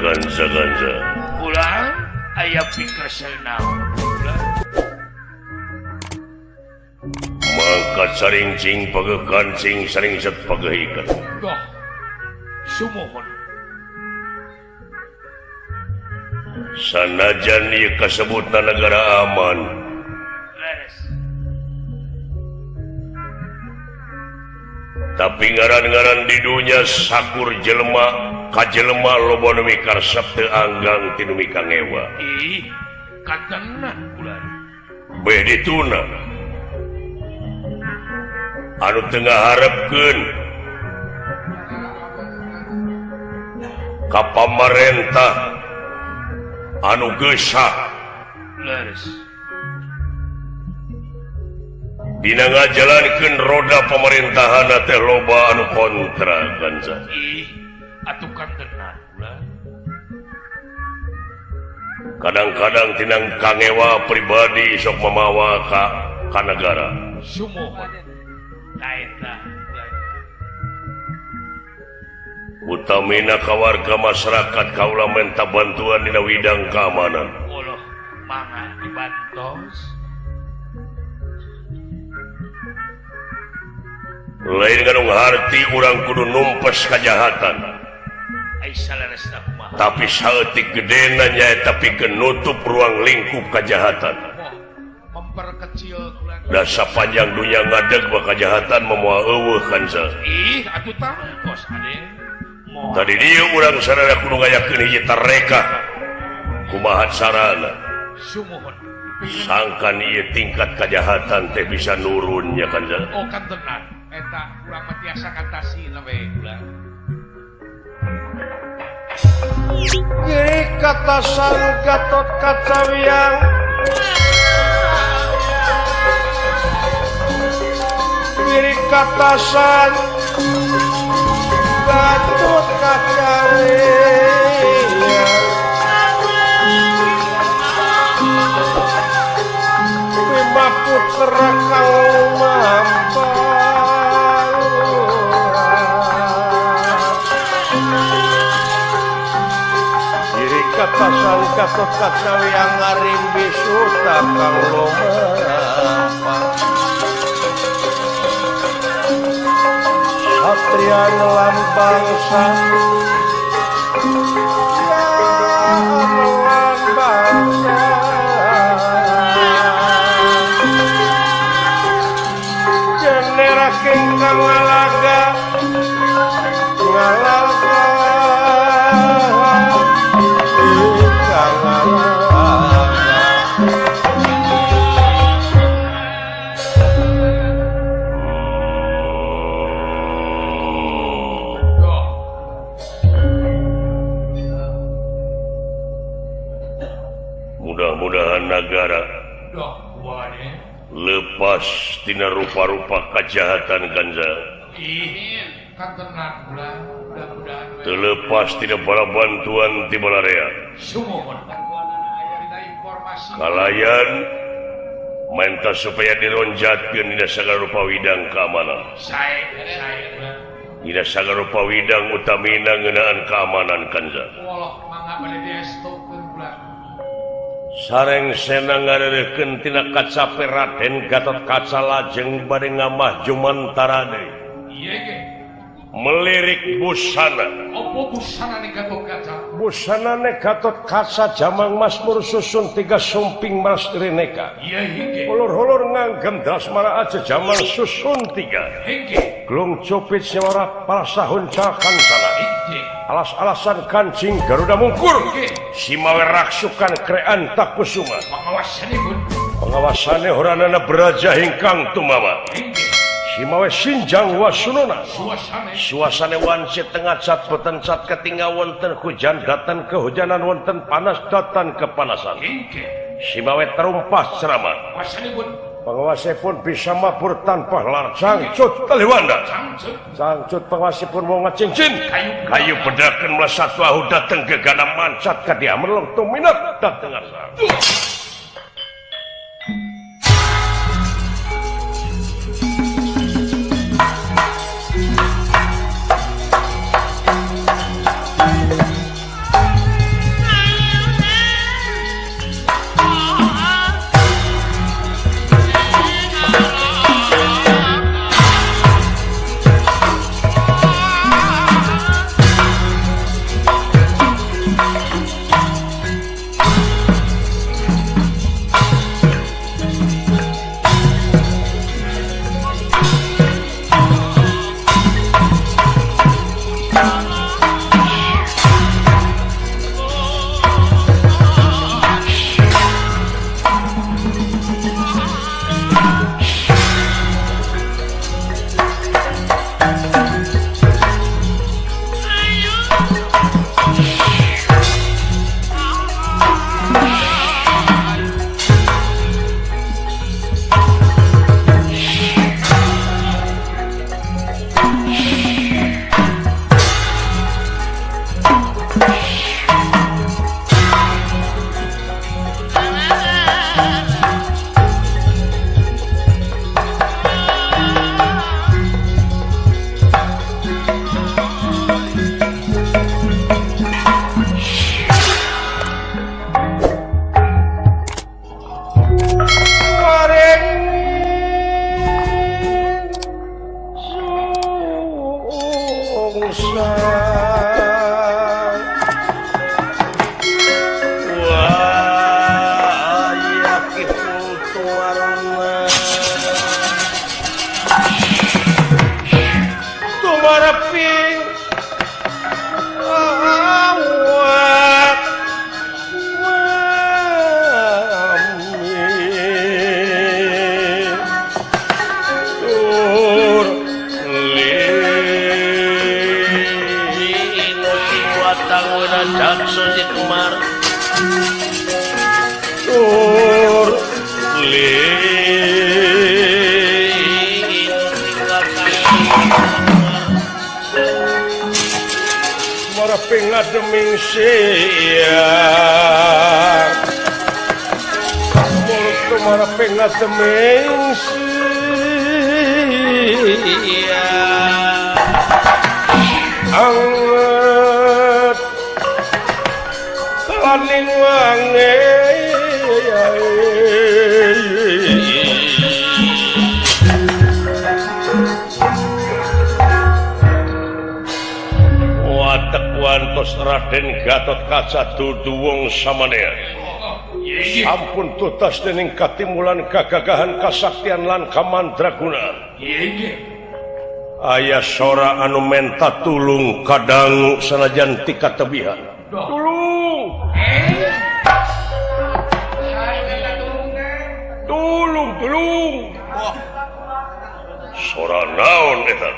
ganza
pulang aya pikir senaon
mangkat saring-cing pagekancing saring set pagehikan
doh sumuhun
sanajan ieu kasebutna negara aman
leres
tapi ngaran-ngaran di dunia sakur jelema ka jelema loba nu mikarsep teu anggang ti nu mikangewa
ih katenah bulan
beh dituna anu teu ngaharepkeun ka pamarentah anu geusah
leres
dina ngajalankeun roda pemerintahan teh loba anu kontra ganza
ih atuh katenah bulan
kadang-kadang tinang kangewa pribadi sok mamawa ka negara
sumuhun kaeta
utamina ka warga masyarakat kaula menta bantuan dina widang keamanan
Allah mangga dibantos
lain kanu ngarti urang kudu numpes kajahatan
ai salaresna kumaha
tapi saeutik gedena nyaeta pikeun nutup ruang lingkup kajahatan
memperkecil bulan
da sapanjang dunia ngadeg ba kajahatan memoal eueuh kanza
ih atuh tangkos ade moal
tadi dieu urang sadaya kudu ngayakeun hiji tareka kumaha carana
sumuhun
sangkan ieu tingkat kajahatan teh bisa nurun nya kanza
oh katenah eta urang mah tiasa kantasina we bulan
Giri katasan Gatot Kacawiang Giri katasan Gatot Kacawiang Bima putra kang mampang katasan Gatot Kacawiang ngarimbi suta kang lomba satria nelan bangsa ya nelan bangsa jenera kengkang ngalaga mudah-mudahan negara
doh buane
lepas tina rupa-rupa kejahatan ganza
ih katenah bulan mudah-mudahan
terlepas tina bala bantuan ti balarea
sumuhun dina informasi
kalayan menta supaya dironjatkeun dina sagala rupa widang keamanan
sae bulan
dina sagala rupa widang utamina ngeunaan keamanan kanza
Allah mangga bade diestokeun bulan
sareng senang ngareureukeun tina kacape Raden Gatot Kaca lajeng bade ngamah jumantara deui
ieu ge
melirik busana
opo busana nih Gatot Kaca
busanane Gatot Kaca jamang Masmur susun 3 sumping mas rineka
iya hingge
ulur-ulur nganggem dasmara aja jamang susun 3
hingge
glung cupit sewara palasahun cakan sana
hingge
alas-alasan kancing Garuda Mungkur
hingge
simawe raksukan krean takusuma
pengawasanipun
pengawasannya horanana beraja hingkang tumawa
hingge
simawe sinjang wasununa
suasana
suasana wanci tengah cat boten cat ketinggal wonten hujan datan kehujanan wonten panas datan kepanasan
hingge
simawe terumpah ceramah
wasanipun
penguasipun bisa mabur tanpa lar cangcut taliwanda
cangcut
cangcut penguasipun mau ngecincin kayu bedakan melesat wahu dateng ke gana mancat ke dia melong tuminat dateng asal dosa wah yakin tuarna tumaraping awak Jakso si Kemar tur maraping ngademing siang mulut tu maraping ngademing siang anget laning wangi watek wantos Raden Gatotkaca dudu wong samanea sampun tutas dening katimulan kagagahan kasaktian lan kamandraguna aya sora anu menta tulung kadangu sanajan ti katebihan tulung sora naon eta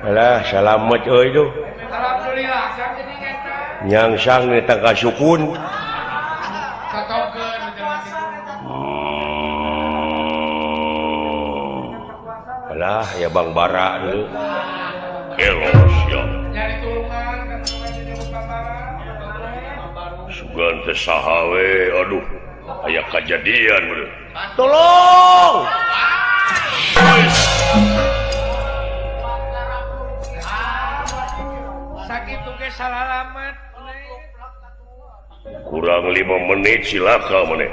alah salamet euy tuh
alhamdulillah sang jadi ngeta
nyangsang ni tangka sukun
satongkeun
alah ya Bang Bara deu kelos ya
nyari tulungan kan jadi
sugan teh saha we aduh aya kajadian bener tolong
sakitu ge salalamet
kurang 5 menit silaka maneh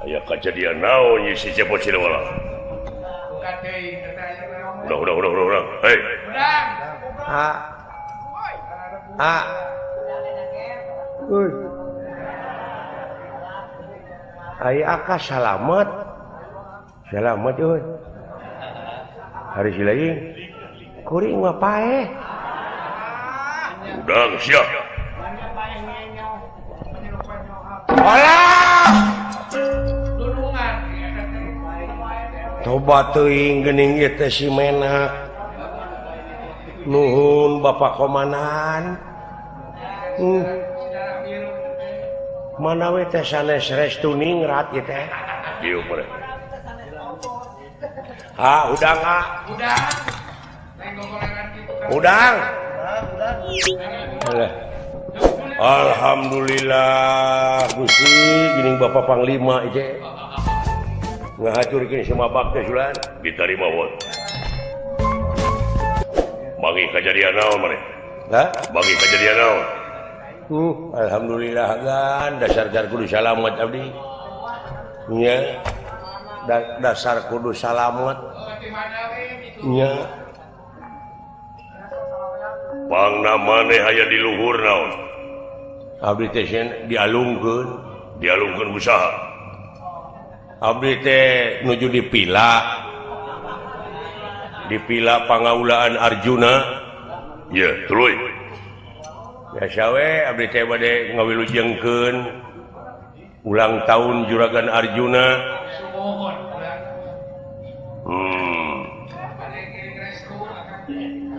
aya kejadian naon ieu si Cepot Sidawala
bukan deui
udah hei aya aka salamet euy hari silaing kuring mah paeh udang sia alah
tulungan
tobat teuing geuning ieu teh si Menak nuhun Bapak Komandan mana we teh sanes restu ningrat ieu teh dieu meureun udang udang alhamdulillah Gusti geuning Bapak Panglima ieu ngahaturkeun semua bakti sulan ditarima won bagi kejadian naon maneh bagi kejadian naon alhamdulillah gan dasar kudu salamet abdi nya dasar kudu salamet nya pangna maneh aya di luhur naon abdi teh dialungkeun usaha abdi teh nuju dipila pangaulaan Arjuna ya tuluy biasa we abdi teh bade ngawilujengkeun ulang tahun Juragan Arjuna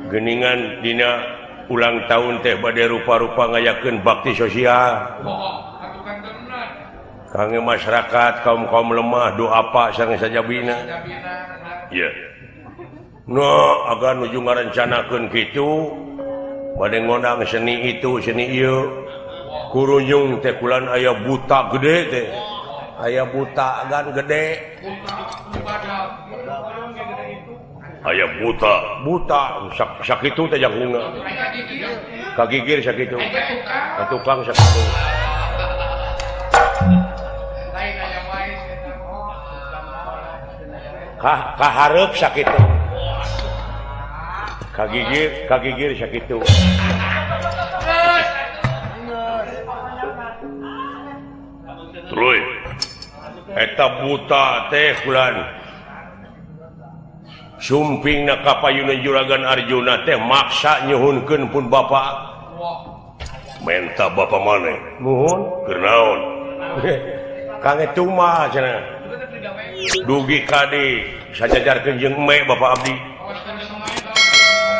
geningan dina ulang tahun teh bade rupa-rupa ngayakeun bakti sosial kangge masyarakat kaum lemah doa apa sang sajabina ya no agar nuju ngarencanakeun kitu bade ngondang seni itu seni ieu kurunjung teh kulan aya buta gede teh aya buta gan gede aya buta sakitu teh jangguna kagigir sakitu tukang sakitu kahareup sakitu kagigir sakitu Troy eta buta teh kulan sumpingna ka payunan juragan Arjuna teh maksa nyuhunkeun pun bapak menta bapak maneh nuhun keur naon kang etu mah cenah dugi kadi sajajarkeun jeung eme bapak abdi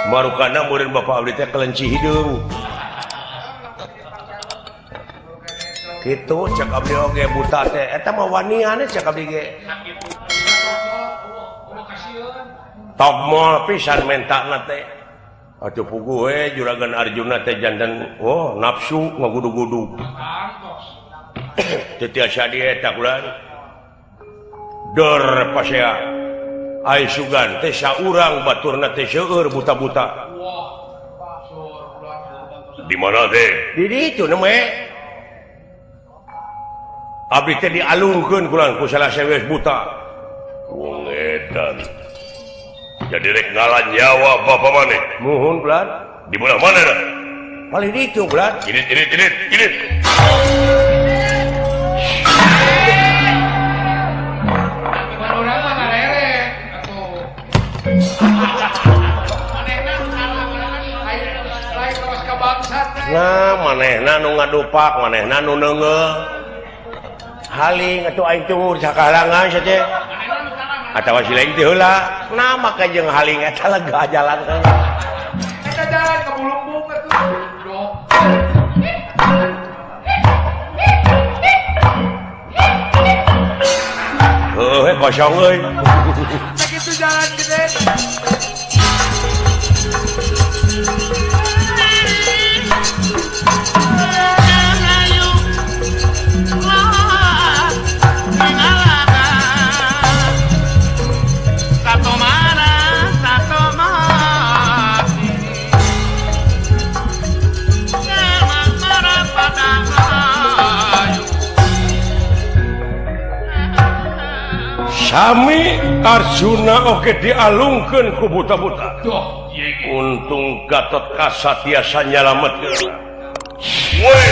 marukana meureun bapak abdi teh kelenci hideung kitu cek abdi oge buta teh eta mah wanian cek abdi ge togmol pisan mentana teh atuh puguh we juragan Arjuna teh janten nafsu ngagudu-gudu teu tiasa dieta kulan deur pasea ai sugan teh saurang baturna teh seueur buta-buta di mana teh di ditu neme abdi teh dialungkeun kulan ku salah sewes buta wong edan jadi rek ngalan nyawa bapak maneh muhun bulan di belah mana dah paling ditu bulan ini
orang mah ngarere atuh lain kawas ka bangsat
nah manehna nu ngadupak manehna nu neungeuh haling atuh aing tunggu sakalangan saja atawa si lain teh heula nah maka jeung haling eta lega jalan
eta jalan ke Bulungbung atuh
kosong euy
sakitu jalan gede
Sami Arjuna oke dialungkeun ku buta-buta. Untung Gatot Kaca tiasa nyalametkeun. Woi.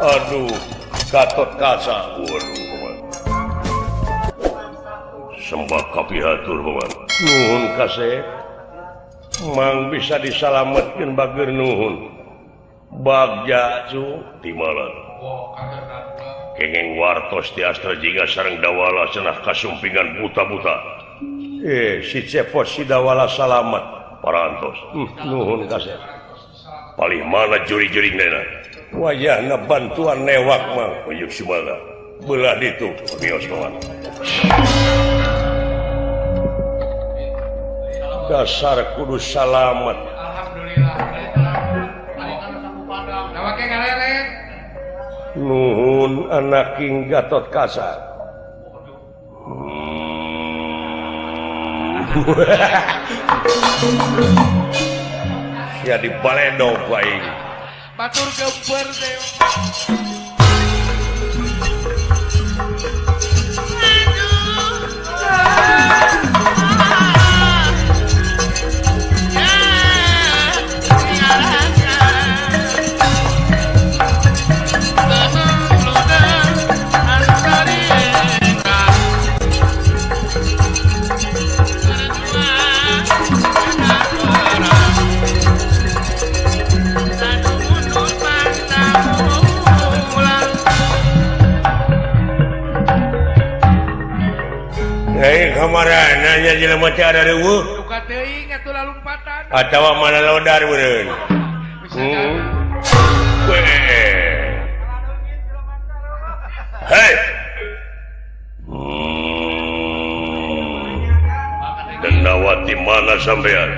Aduh, Gatot Kaca. Waduh, sembah kapihatur, Paman. Nuhun kasep. Mang bisa disalametkeun bager nuhun. Bagja cu timalan kengeng wartos ti astra jingga sareng dawala cenah kasumpingan buta-buta si cepot si dawala salamet parantos nuhun kasep palih mana juri-juri nena wayahna bantuan newak mah uyuk sumaga belah ditu bios paman dasar kudu salamet
alhamdulillah Nawake ngaleret.
Nuhun anak King Gatot Kaca. Ya di baledog wae.
Batur gemper teh.
kamarana nya jelema teh ada reueuh.
Duka teuing atuh lalumpatan.
Atawa mana lodar meureun. Hei. Dendawati mana sampean?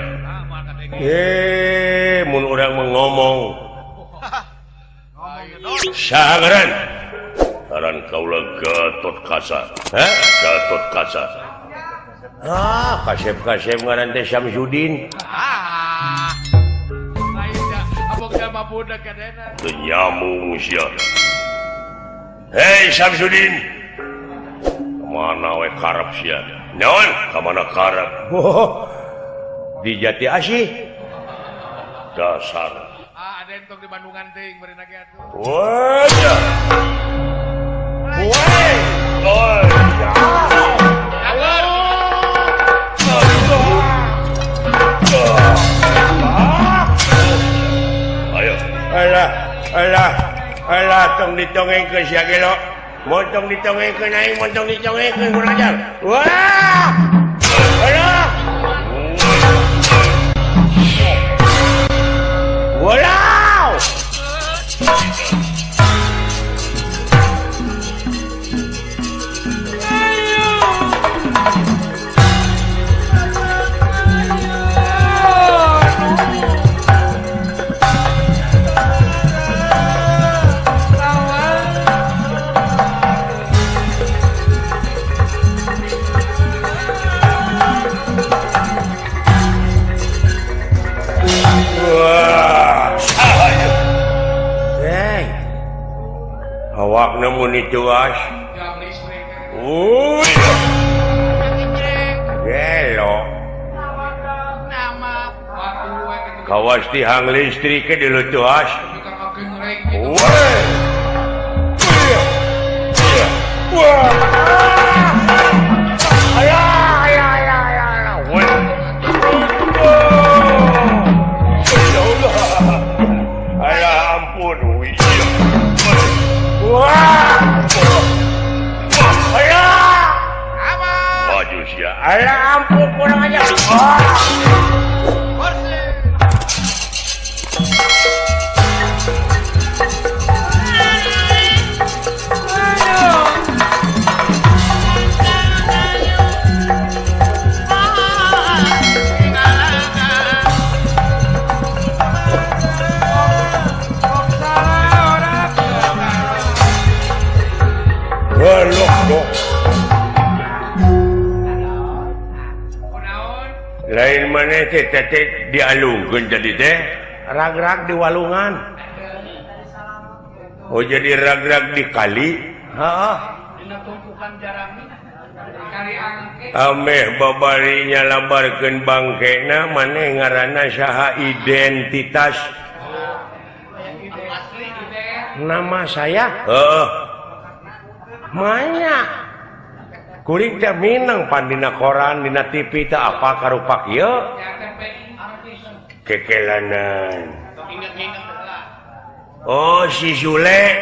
Mun urang ngomong. Sangaran. Aran kaula Gatot Kaca. Hah? Gatot Kaca. Kasep-kasep ngaran teh Syamsuddin.
Abog jalma budak kadena.
Teu nyamung sia. Hei Syamsuddin. Kemana we karep sia? Naon? Kamana karep? Di Jati Asih. Dasar.
Ada entok di Bandungan teuing bari nage atuh.
Wah. Woi. Oi. Ayo. Alah, tong ditongengkeun sia ge lo. Montong ditongengkeun aing, montong ditongengkeun kurang ajar. Wah! Alah. Walau! Awak nemu itu as. Gelo. Kawas tihang listrik ke dulu tu as. Ayah ampun. Maju sia. Alah ampun kurang aja. Lain mana teh dialungkeun jadi teh rag-rag di walungan. Oh jadi rag-rag di kali. Heeh. Dina tumpukan jarami. Kali angke. Ameh babarinya labarkeun bangkena maneh ngaranna saha identitas. Nama saya? Heeh. Manya. Kuring teh minang pan dina koran, dina TV teh apa karupa kieu? Kekelanan. Oh, si Sule.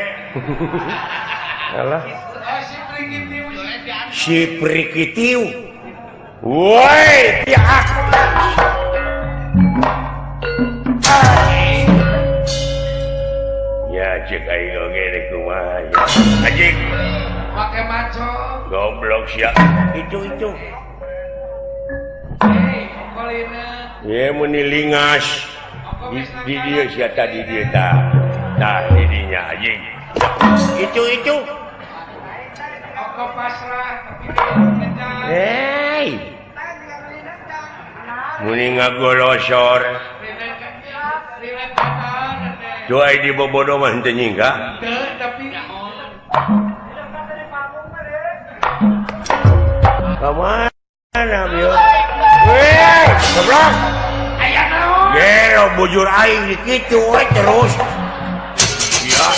Alah. Si Prikitiu. Woi, ti aku. Ya, cek aing oge rek kumaha. Ajik. Pakai maco. Goblok sia. Itu. Ye meni lingas. Di dia sia tadi dia tah. Tah didinya anjing. Itu. Oko pasrah tapi dia. Hei. Muni ngagolosor. Doai di bobodo mah henteu nyingga. Teu tapi kemana bieu? Weh, goblok. Aya naon? Gelo bujur aing dikitu we terus. Ya.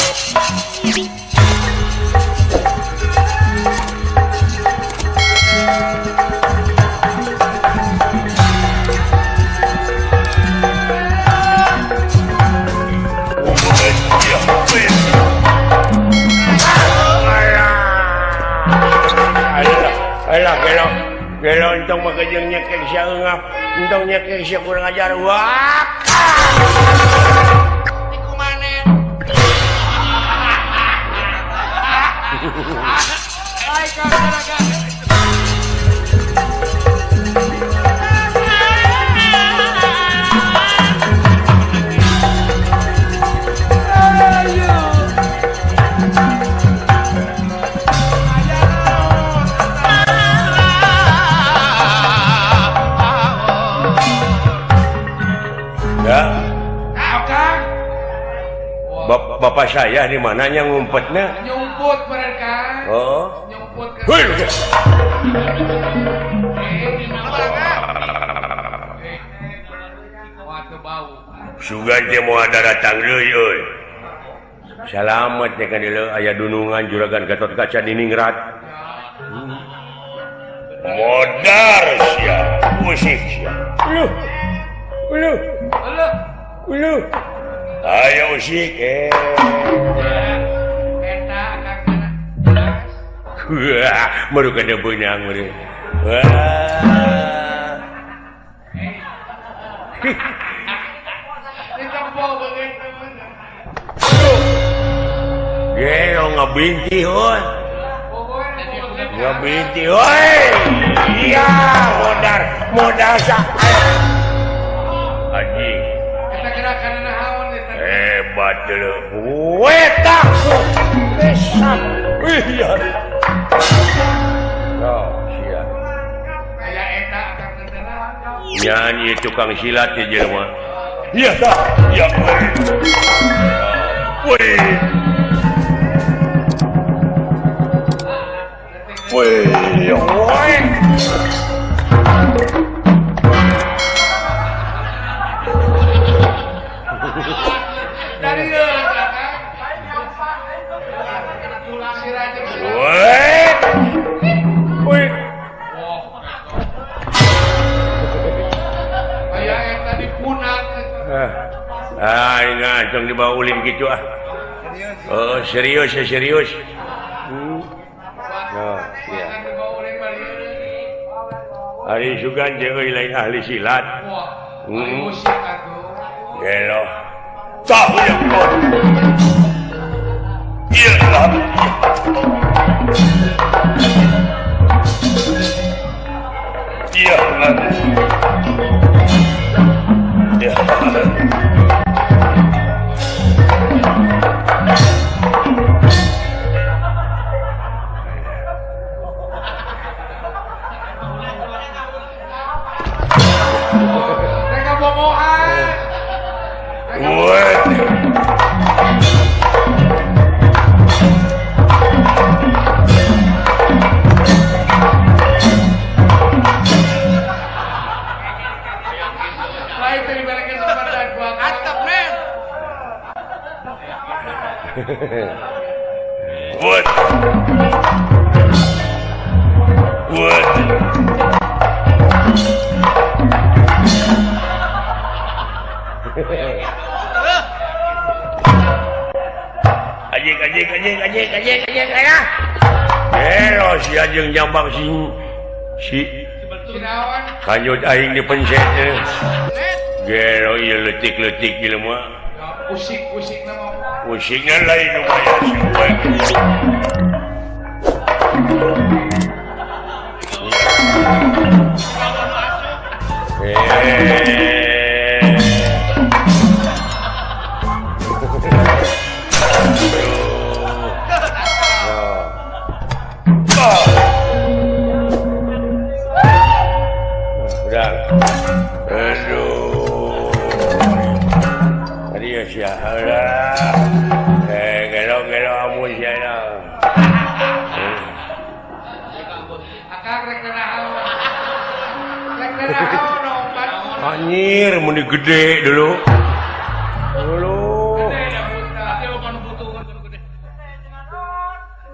Gelontong mah jeung nyekek sia eungap. Entong nyekek sia kurang ajar. Wah.
Iku maneh. Ai gara-gara.
Bapak saya di mananya ngumpetnya?
Nyumput mereka.
Oh.
Nyumput ke. Waduh bau.
Sugan teh moal datang deui euy. Salamet nya ka dieu aya dunungan juragan Gatot Kaca di Ningrat. Modar sia, musik sia. Uluh. Ayo musik
Eta kakana jelas.
Wah, baru kada beunang meureun. Wah.
Ditempo begitu.
Gelo ngabinti heuh. Ngabinti heuh. Iya, modar sa. Anjing.
Eta gerakan naon eta?
Hebat dulu. Wetak. Besar. Iya. Oh, siap.
Kayak eta akan terkenal.
Nyanyi tukang silat ya jelema. Iya tak? Ya. Woi. Woi.
Dari
Woi.
kayak eta dipunang.
Ingat dong dibawa ulin gitu ah. Oh, serius. Oh, iya. Hari sugan jeung lain ahli silat.
Wah, musik atuh.
Gelo. Tahu ya kau. Iya lah. Iya lah. Iya.
Mereka boboan.
What?
Lain tadi balik kesempatan gua kantap, men.
What? Ajik ya. Gelo si ajeng jambang si
Sinawan.
kanjut aing dipencet. Gelo ieu leutik-leutik ieu mah.
Pusik nama.
Musiknya lain lumayan sih. Aduh. Tadi ya sialah. Gelo amun sialah.
Akang rek nanaon. Rek nanaon obat.
Anjir, mun gede dulu.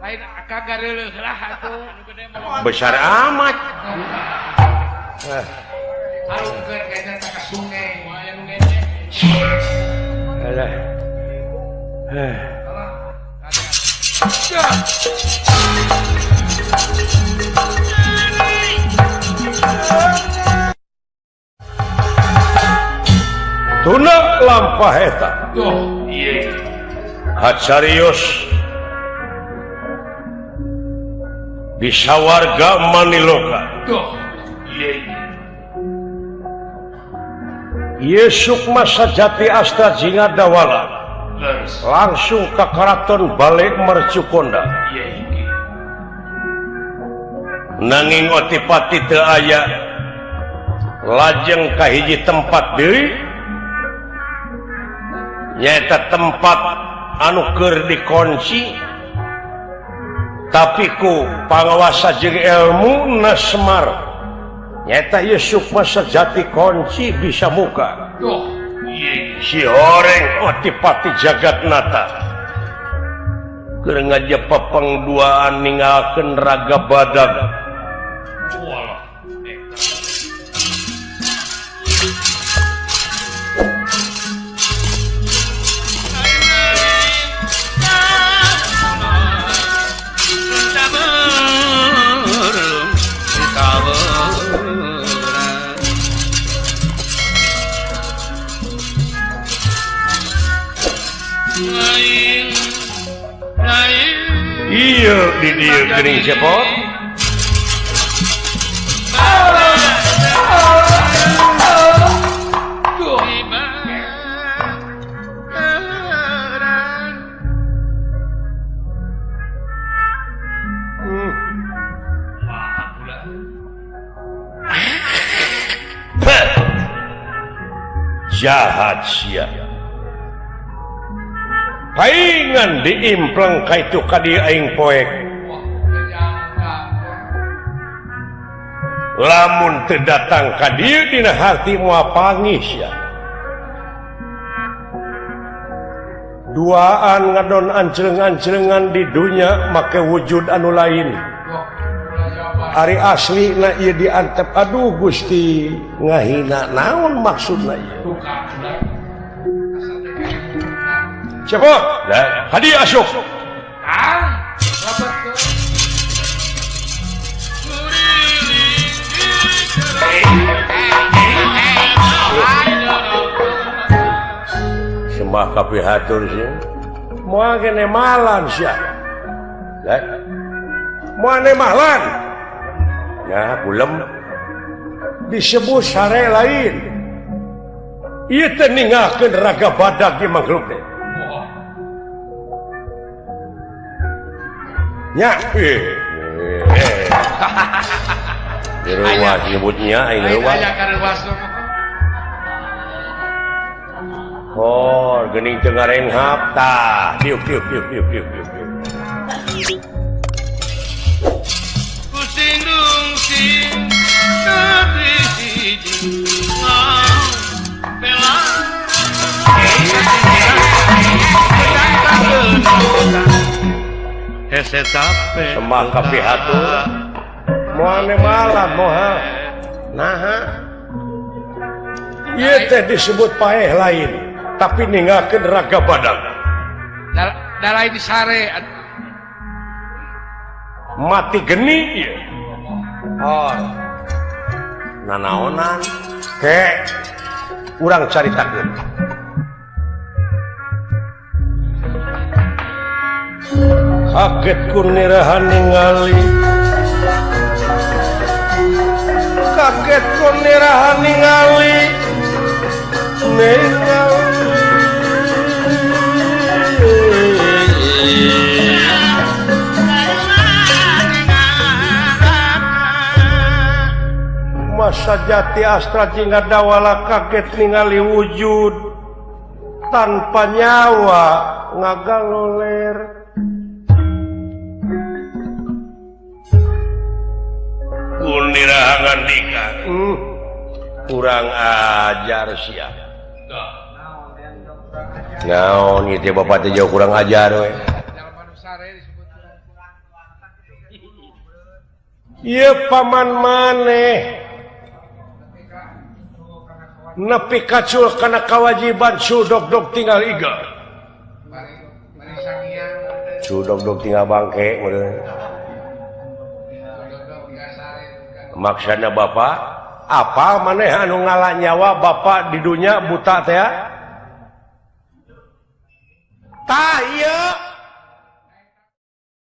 Lain akang gareuleuh lah atuh.
Besar amat.
Harungkeun kayaknya taka sungai.
Alah. tuna lampah eta
Tuh, iya.
hacarios bisa warga Maniloka
Tuh, iya.
Yesuk masa jati asta jinga dawala
Leres.
langsung ke karaton balik mercukonda
Iya.
nanging otipati teu aya lajeng ka hiji tempat deui nyaeta tempat anu keur dikunci tapi ku pangawasa jeung ilmu na Semar nyaeta Yusuf masa jati kunci bisa muka
Tuh, iya.
si horeng otipati Jagatnata keur ngajep pengduaan ninggalkeun raga badag
Walah.
iya di dieu geuning cepot
Tuh.
jahat sia paingan diimpleng ka itu ka dieu aing poek lamun teu datang ka dieu dina hati moal pangis ya duaan ngadon anceleng-ancelengan di dunya make wujud anu lain ari asli na ieu diantep aduh Gusti ngahina naon maksudna ieu cepot hadi asyuk sembah kapihatur sih moal kene malan sia moal ne malan ya kulem disebut sare lain ieu teh ninggalkeun raga badag di makhluk teh nya di rumah nyebutnya aing rumah oh geuning teu ngarenghap tah diuk diuk diuk diuk diuk diuk
pusing rungsing tapi hiji bela hese tape
sembah kapihatur moal ne malam moha naha ieu teh disebut paeh lain tapi ninggalkeun raga badag
dalai di sare
mati geni ieu oh nanaonan ke urang caritakeun kaget kunirahan ningali kaget kunirahan ningali masa jati astra jingga dawala kaget ningali wujud tanpa nyawa ngagaloler kunirahan ngandika kurang ajar sia naon ieu teh bapak teh jauh kurang ajar we ieu paman maneh nepi kacul kana kawajiban sudog-dog tinggal iga sudog-dog tinggal bangke meureun maksana bapak apa maneh anu ngalah nyawa bapak di dunia buta teh? Tah ieu